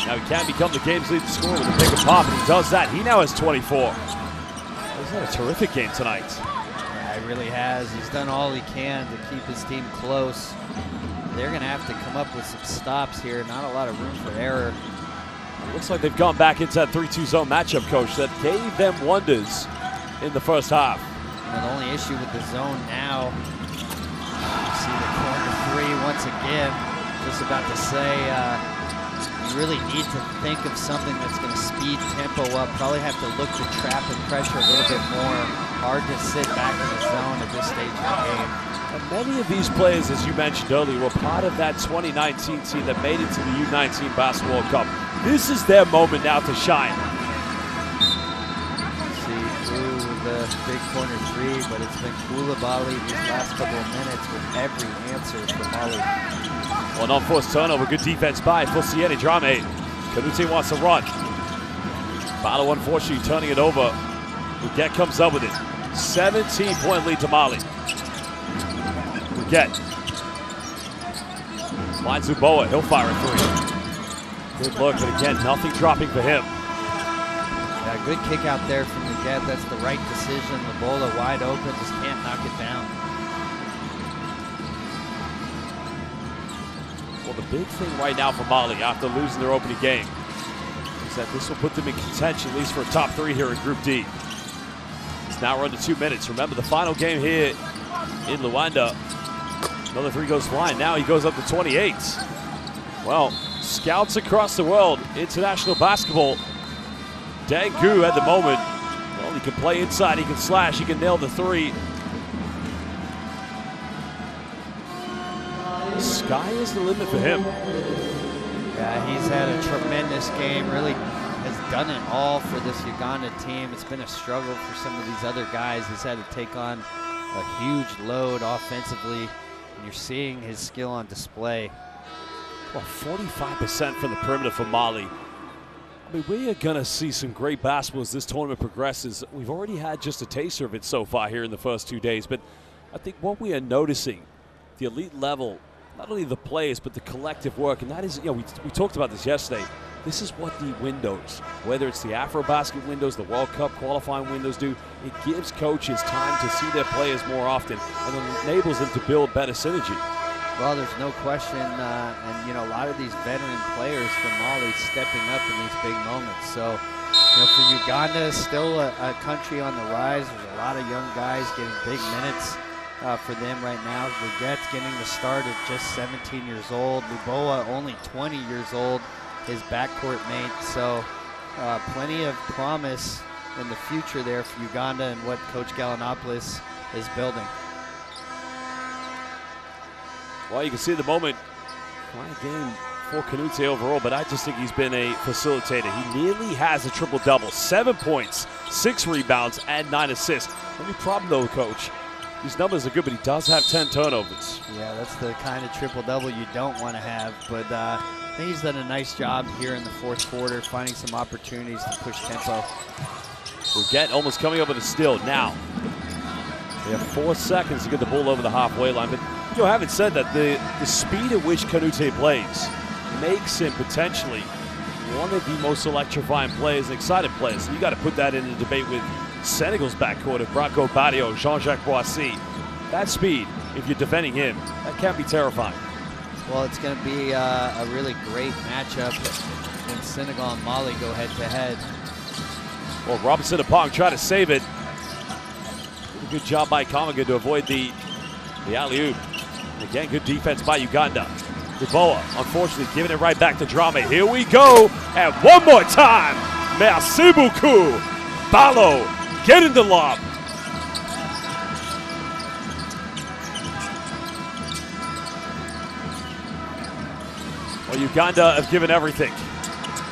Now he can become the game's leading scorer with a pick and pop, and he does that. He now has 24. He's had a terrific game tonight. Yeah, he really has. He's done all he can to keep his team close. They're going to have to come up with some stops here. Not a lot of room for error. It looks like they've gone back into that 3-2 zone matchup, Coach, that gave them wonders in the first half. And the only issue with the zone now, you see the corner 3 once again. Just about to say, you really need to think of something that's going to speed tempo up. Probably have to look to trap and pressure a little bit more. Hard to sit back in the zone at this stage of the game. And many of these players, as you mentioned earlier, were part of that 2019 team that made it to the U19 Basketball Cup. This is their moment now to shine. See through the big corner 3, but it's been Koulibaly these last couple of minutes with every answer for Mali. Well, an unforced turnover, good defense by Fusiene Drame. Kanute wants to run. Balo unfortunately turning it over. Rouquette comes up with it. 17-point lead to Mali. Rouquette. Finds Zuboa, he'll fire a 3. Good look, but again, nothing dropping for him. Yeah, good kick out there from Rouquette. That's the right decision. The bola wide open, just can't knock it down. Well, the big thing right now for Mali after losing their opening game is that this will put them in contention, at least for a top 3 here in Group D. It's now run to 2 minutes. Remember the final game here in Luanda. Another 3 goes flying. Now he goes up to 28. Well, scouts across the world, international basketball. Dangu at the moment. Well, he can play inside, he can slash, he can nail the 3. Sky is the limit for him. Yeah, he's had a tremendous game. Really has done it all for this Uganda team. It's been a struggle for some of these other guys. He's had to take on a huge load offensively, and you're seeing his skill on display. Well, 45% from the perimeter for Mali. I mean, we are going to see some great basketball as this tournament progresses. We've already had just a taster of it so far here in the first 2 days, but I think what we are noticing, the elite level, not only the players, but the collective work, and that is, you know, we talked about this yesterday. This is what the windows, whether it's the AfroBasket windows, the World Cup qualifying windows do, it gives coaches time to see their players more often, and it enables them to build better synergy. Well, there's no question, and you know, a lot of these veteran players from Mali stepping up in these big moments. So, you know, for Uganda, still a country on the rise. There's a lot of young guys getting big minutes for them right now. Rouquette's getting the start at just 17 years old. Luboa only 20 years old, his backcourt mate. So, plenty of promise in the future there for Uganda and what Coach Gallinopoulos is building. Well, you can see the moment Fine game for Canute overall, but I just think he's been a facilitator. He nearly has a triple-double. 7 points, 6 rebounds, and 9 assists. Only problem, though, Coach, these numbers are good, but he does have 10 turnovers. Yeah, that's the kind of triple-double you don't want to have, but I think he's done a nice job here in the fourth quarter, finding some opportunities to push tempo. Forget almost coming up with a steal now. They have 4 seconds to get the ball over the halfway line, but you know, having said that, the speed at which Canute plays makes him potentially one of the most electrifying players and excited players. So you got to put that in a debate with Senegal's backcourt of Branco Barrio, Jean-Jacques Boissy. That speed, if you're defending him, that can't be terrifying. Well, it's going to be a really great matchup when Senegal and Mali go head-to-head. Well, Robinson-Apong tried to save it. Good job by Kamaga to avoid the alley-oop. Again, good defense by Uganda. Dubois, unfortunately, giving it right back to Drame. Here we go, and one more time. Merci beaucoup. Balo, getting the lob. Well, Uganda have given everything.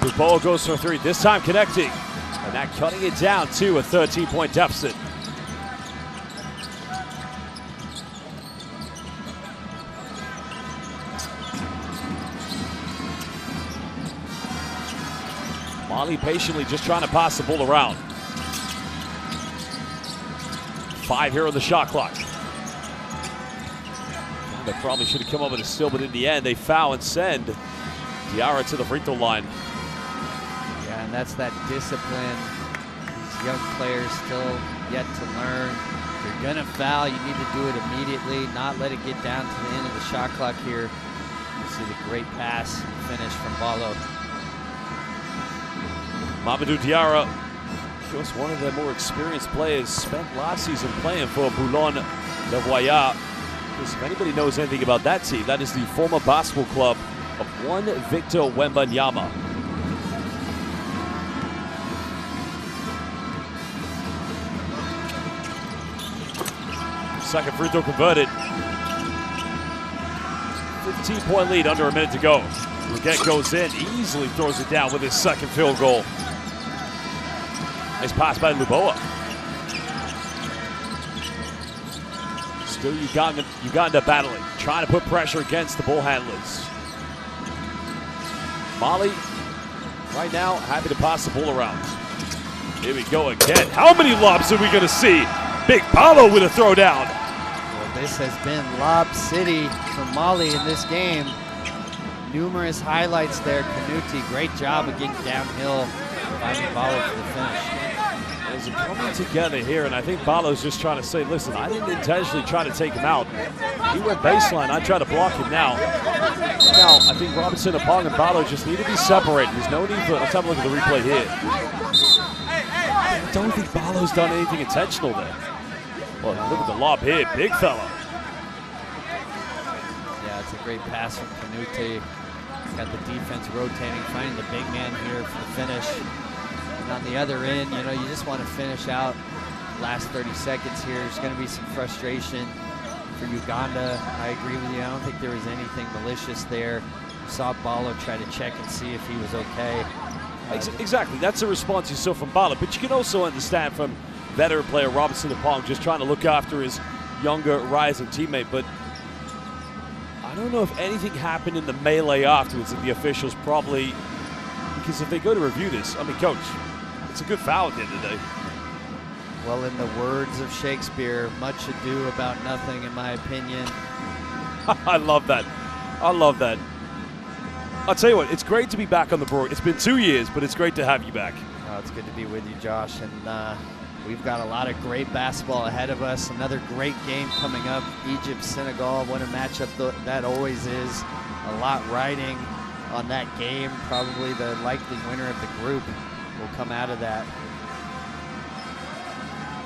Dubois goes for 3, this time connecting. And that cutting it down to a 13-point deficit. Mali patiently just trying to pass the ball around. 5 here on the shot clock. They probably should have come up with a steal, but in the end, they foul and send Diarra to the free throw line. Yeah, and that's that discipline. These young players still yet to learn. If you're gonna foul, you need to do it immediately, not let it get down to the end of the shot clock here. You see the great pass finish from Balo. Mamadou Diarra, of course, one of the more experienced players, spent last season playing for Boulogne-le-Royat. If anybody knows anything about that team, that is the former basketball club of one Victor Wembanyama. Second free throw converted. 15-point lead, under a minute to go. Leggett goes in, easily throws it down with his second field goal. Nice pass by Luboa. Still Uganda battling, trying to put pressure against the ball handlers. Mali, right now, happy to pass the ball around. Here we go again. How many lobs are we going to see? Big Paulo with a throwdown. Well, this has been Lob City for Mali in this game. Numerous highlights there. Canute, great job of getting downhill, finding Balo for the finish. As they're coming together here, and I think Balo's just trying to say, listen, I didn't intentionally try to take him out. He went baseline. I tried to block him now. Now, I think Robinson-Apong and Balo just need to be separated. There's no need for it. Let's have a look at the replay here. I don't think Balo's done anything intentional there. Well, look at the lob here. Big fella. Yeah, it's a great pass from Canute. Got the defense rotating, finding the big man here for the finish. And on the other end, you know, you just want to finish out last 30 seconds here. There's going to be some frustration for Uganda. I agree with you. I don't think there was anything malicious there. Saw Balo try to check and see if he was okay. Exactly. That's the response you saw from Balo. But you can also understand from veteran player Robinson-Apong just trying to look after his younger rising teammate. But I don't know if anything happened in the melee afterwards that the officials probably, because if they go to review this, I mean, Coach, it's a good foul at the end of the day. Well, in the words of Shakespeare, much ado about nothing, in my opinion. I love that. I love that. I'll tell you what, it's great to be back on the board. It's been 2 years, but it's great to have you back. Oh, it's good to be with you, Josh. And we've got a lot of great basketball ahead of us. Another great game coming up. Egypt, Senegal, what a matchup that always is. A lot riding on that game. Probably the likely winner of the group will come out of that.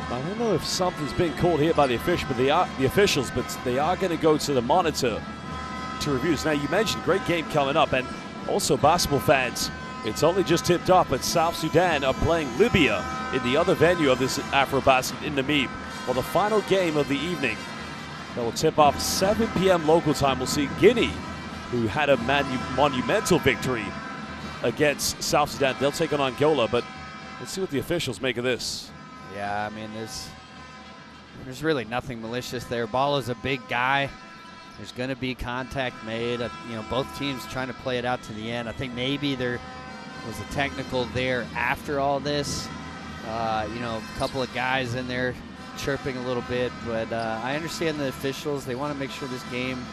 I don't know if something's been called here by the officials, but they are going to go to the monitor to reviews. Now, you mentioned great game coming up, and also basketball fans, it's only just tipped off, but South Sudan are playing Libya in the other venue of this AfroBasket in Namib. Well, the final game of the evening that will tip off 7 p.m. local time, we'll see Guinea who had a monumental victory against South Sudan. They'll take on Angola, but let's see what the officials make of this. Yeah, I mean, there's really nothing malicious there. Ballo's a big guy. There's going to be contact made. You know, both teams trying to play it out to the end. I think maybe there was a technical there after all this. You know, a couple of guys in there chirping a little bit, but I understand the officials. They want to make sure this game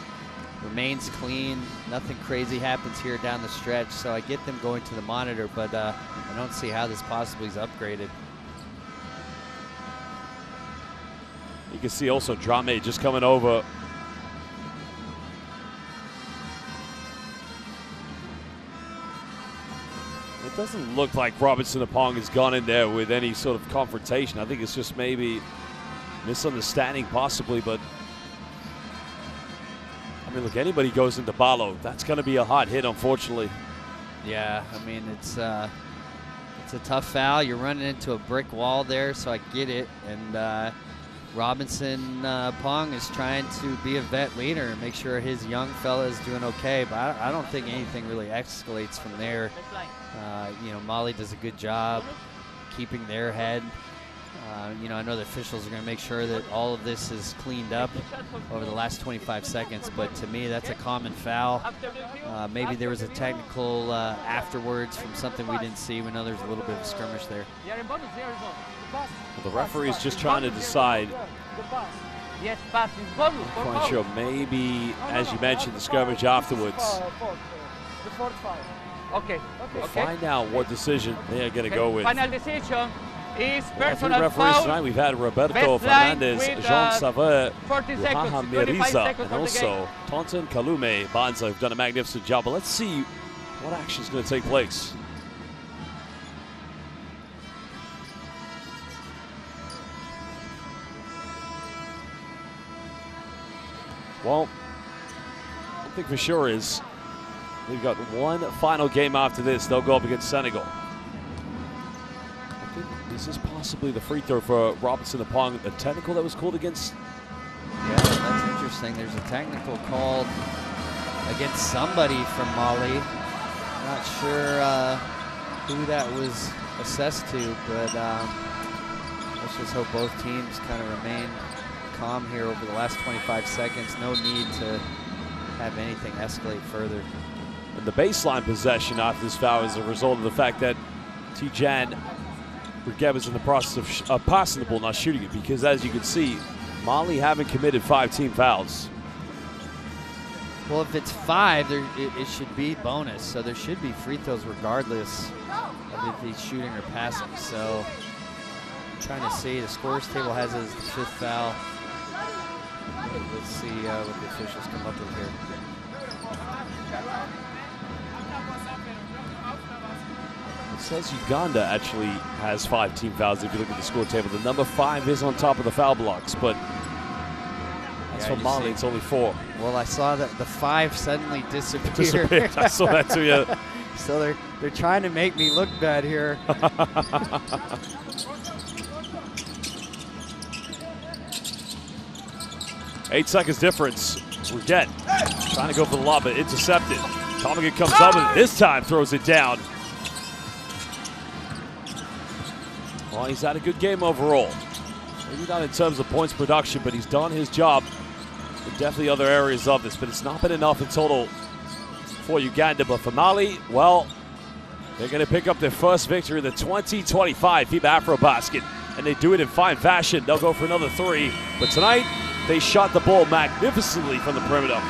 remains clean. Nothing crazy happens here down the stretch, so I get them going to the monitor, but I don't see how this possibly is upgraded. You can see also Drame just coming over. It doesn't look like Robinson Apong has gone in there with any sort of confrontation. I think it's just maybe misunderstanding possibly, but I mean, look, anybody goes into Ballo, that's going to be a hot hit, unfortunately. Yeah, I mean, it's a tough foul. You're running into a brick wall there, so I get it. And Robinson Pong is trying to be a vet leader and make sure his young fella is doing okay, but I don't think anything really escalates from there. You know, Mali does a good job keeping their head. You know, I know the officials are going to make sure that all of this is cleaned up over the last 25 seconds, but to me, that's a common foul. Maybe there was a technical afterwards from something we didn't see. We know there's a little bit of a skirmish there. Well, the referee is just trying to decide. I'm quite sure. Maybe, as you mentioned, the skirmish afterwards. We'll find out what decision they're going to go with. Final decision is Well, personal referees foul. tonight, we've had Roberto Best line Fernandez, with, Jean Saveur, 40 seconds, Ruhaha 25 Miriza, seconds and of the also Tonton Kalume Banza have done a magnificent job. But let's see what action is going to take place. Well, one thing for sure is we've got one final game after this. They'll go up against Senegal. I think this is possibly the free throw for Robinson Apong, a technical that was called against. Yeah, that's interesting. There's a technical called against somebody from Mali. Not sure who that was assessed to, but let's just hope both teams kind of remain calm here over the last 25 seconds. No need to have anything escalate further. And the baseline possession after this foul is a result of the fact that Tijan Regeb is in the process of passing the ball, not shooting it, because as you can see, Mali haven't committed 5 team fouls. Well, if it's 5, it should be bonus, so there should be free throws regardless of if he's shooting or passing. So I'm trying to see, the scores table has it as the 5th foul. Let's see what the officials come up with here. It says Uganda actually has 5 team fouls if you look at the score table. The number 5 is on top of the foul blocks, but as for Mali, it's only 4. Well, I saw that the 5 suddenly disappeared. I saw that too, yeah. So they're trying to make me look bad here. 8 seconds difference. Regeb trying to go for the lob, but intercepted. Tomigan comes up with it. This time throws it down. Well, he's had a good game overall. Maybe not in terms of points production, but he's done his job in definitely other areas of this. But it's not been enough in total for Uganda. But for Mali, well, they're going to pick up their first victory in the 2025 FIBA AfroBasket. And they do it in fine fashion. They'll go for another 3. But tonight, they shot the ball magnificently from the perimeter.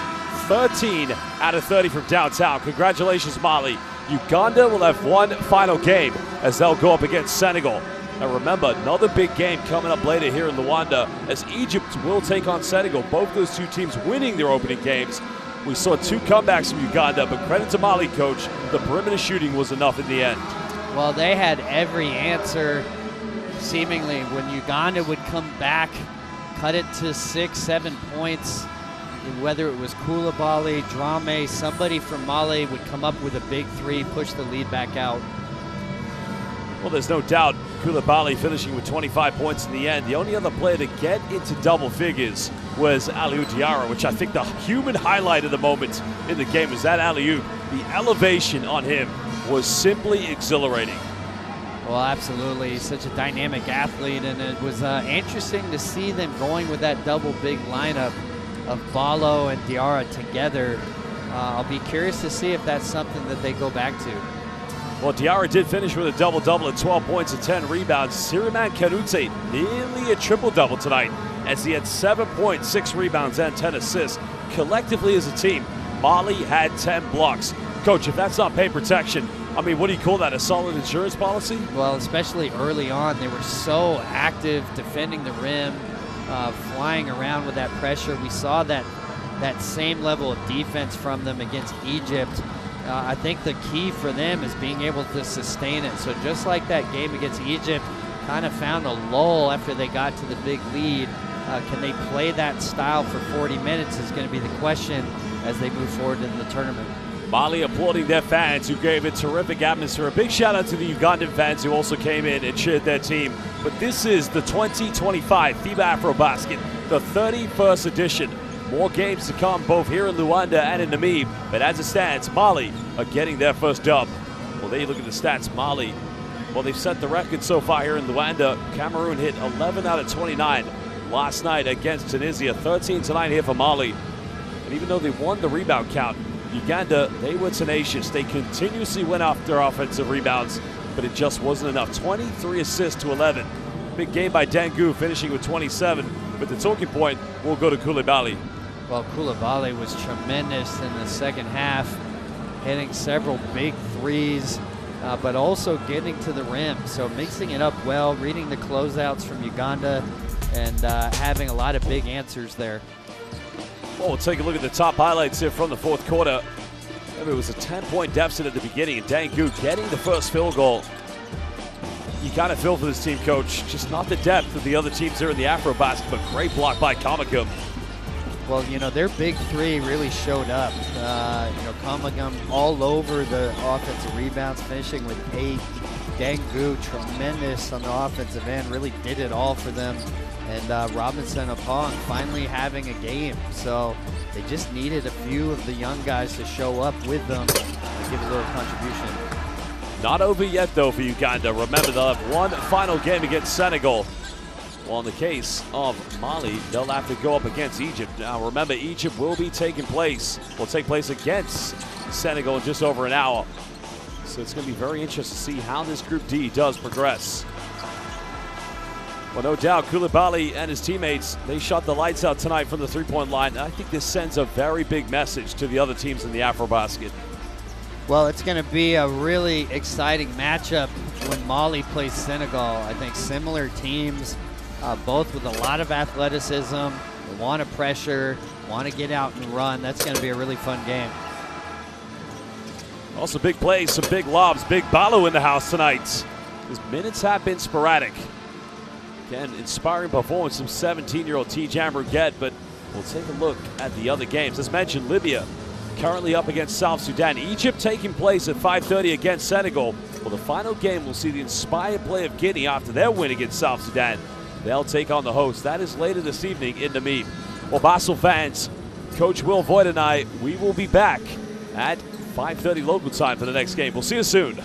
13 out of 30 from downtown. Congratulations, Mali. Uganda will have one final game as they'll go up against Senegal. And remember, another big game coming up later here in Luanda as Egypt will take on Senegal. Both those two teams winning their opening games. We saw 2 comebacks from Uganda, but credit to Mali, coach. The perimeter shooting was enough in the end. Well, they had every answer, seemingly, when Uganda would come back, cut it to 6-7 points. Whether it was Koulibaly, Drame, somebody from Mali would come up with a big 3, push the lead back out. Well, there's no doubt Koulibaly finishing with 25 points in the end. The only other player to get into double figures was Aliou Diarra, which I think the human highlight of the moment in the game was that alley-oop. The elevation on him was simply exhilarating. Well, absolutely. He's such a dynamic athlete, and it was interesting to see them going with that double big lineup of Ballo and Diarra together. I'll be curious to see if that's something that they go back to. Well, Diarra did finish with a double-double at 12 points and 10 rebounds. Siriman Kanute nearly a triple-double tonight as he had 7 points, 6 rebounds, and 10 assists. Collectively as a team, Mali had 10 blocks. Coach, if that's not paint protection, I mean, what do you call that, a solid insurance policy? Well, especially early on, they were so active defending the rim, flying around with that pressure. We saw that same level of defense from them against Egypt. I think the key for them is being able to sustain it. So just like that game against Egypt, kind of found a lull after they got to the big lead. Can they play that style for 40 minutes is going to be the question as they move forward in the tournament. Mali applauding their fans who gave a terrific atmosphere. A big shout out to the Ugandan fans who also came in and cheered their team. But this is the 2025 FIBA AfroBasket, the 31st edition. More games to come both here in Luanda and in Namib, but as it stands, Mali are getting their first dub. Well, there you look at the stats. Mali, well, they've set the record so far here in Luanda. Cameroon hit 11 out of 29 last night against Tunisia. 13-9 here for Mali. And even though they won the rebound count, Uganda, they were tenacious. They continuously went after offensive rebounds, but it just wasn't enough. 23 assists to 11. Big game by Dangu, finishing with 27. But the talking point will go to Koulibaly. Well, Koulibaly was tremendous in the second half, hitting several big threes, but also getting to the rim. So mixing it up well, reading the closeouts from Uganda, and having a lot of big answers there. Well, we'll take a look at the top highlights here from the fourth quarter. It was a 10-point deficit at the beginning, and Dangu getting the first field goal. You kind of feel for this team, Coach. Just not the depth of the other teams here in the AfroBasket, but great block by Kamagum. Well, you know, their big three really showed up. Kamagum all over the offensive rebounds, finishing with 8. Dangu, tremendous on the offensive end, really did it all for them. And Robinson Apong finally having a game. So they just needed a few of the young guys to show up with them and give a little contribution. Not over yet, though, for Uganda. Remember, they'll have one final game against Senegal. Well, in the case of Mali, they'll have to go up against Egypt. Now, remember, Egypt will take place against Senegal in just over an hour. So it's going to be very interesting to see how this Group D does progress. Well, no doubt, Koulibaly and his teammates, they shot the lights out tonight from the three-point line. And I think this sends a very big message to the other teams in the AfroBasket. Well, it's going to be a really exciting matchup when Mali plays Senegal. I think similar teams, both with a lot of athleticism, they want to pressure, want to get out and run. That's going to be a really fun game. Also big plays, some big lobs, big Ballo in the house tonight. His minutes have been sporadic. Again, inspiring performance from 17-year-old Tijan Bruguette, but we'll take a look at the other games. As mentioned, Libya currently up against South Sudan. Egypt taking place at 5:30 against Senegal. Well, the final game will see the inspired play of Guinea after their win against South Sudan. They'll take on the host. That is later this evening in Namib. Well, Basel fans, Coach Will Voigt and I, we will be back at 5:30 local time for the next game. We'll see you soon.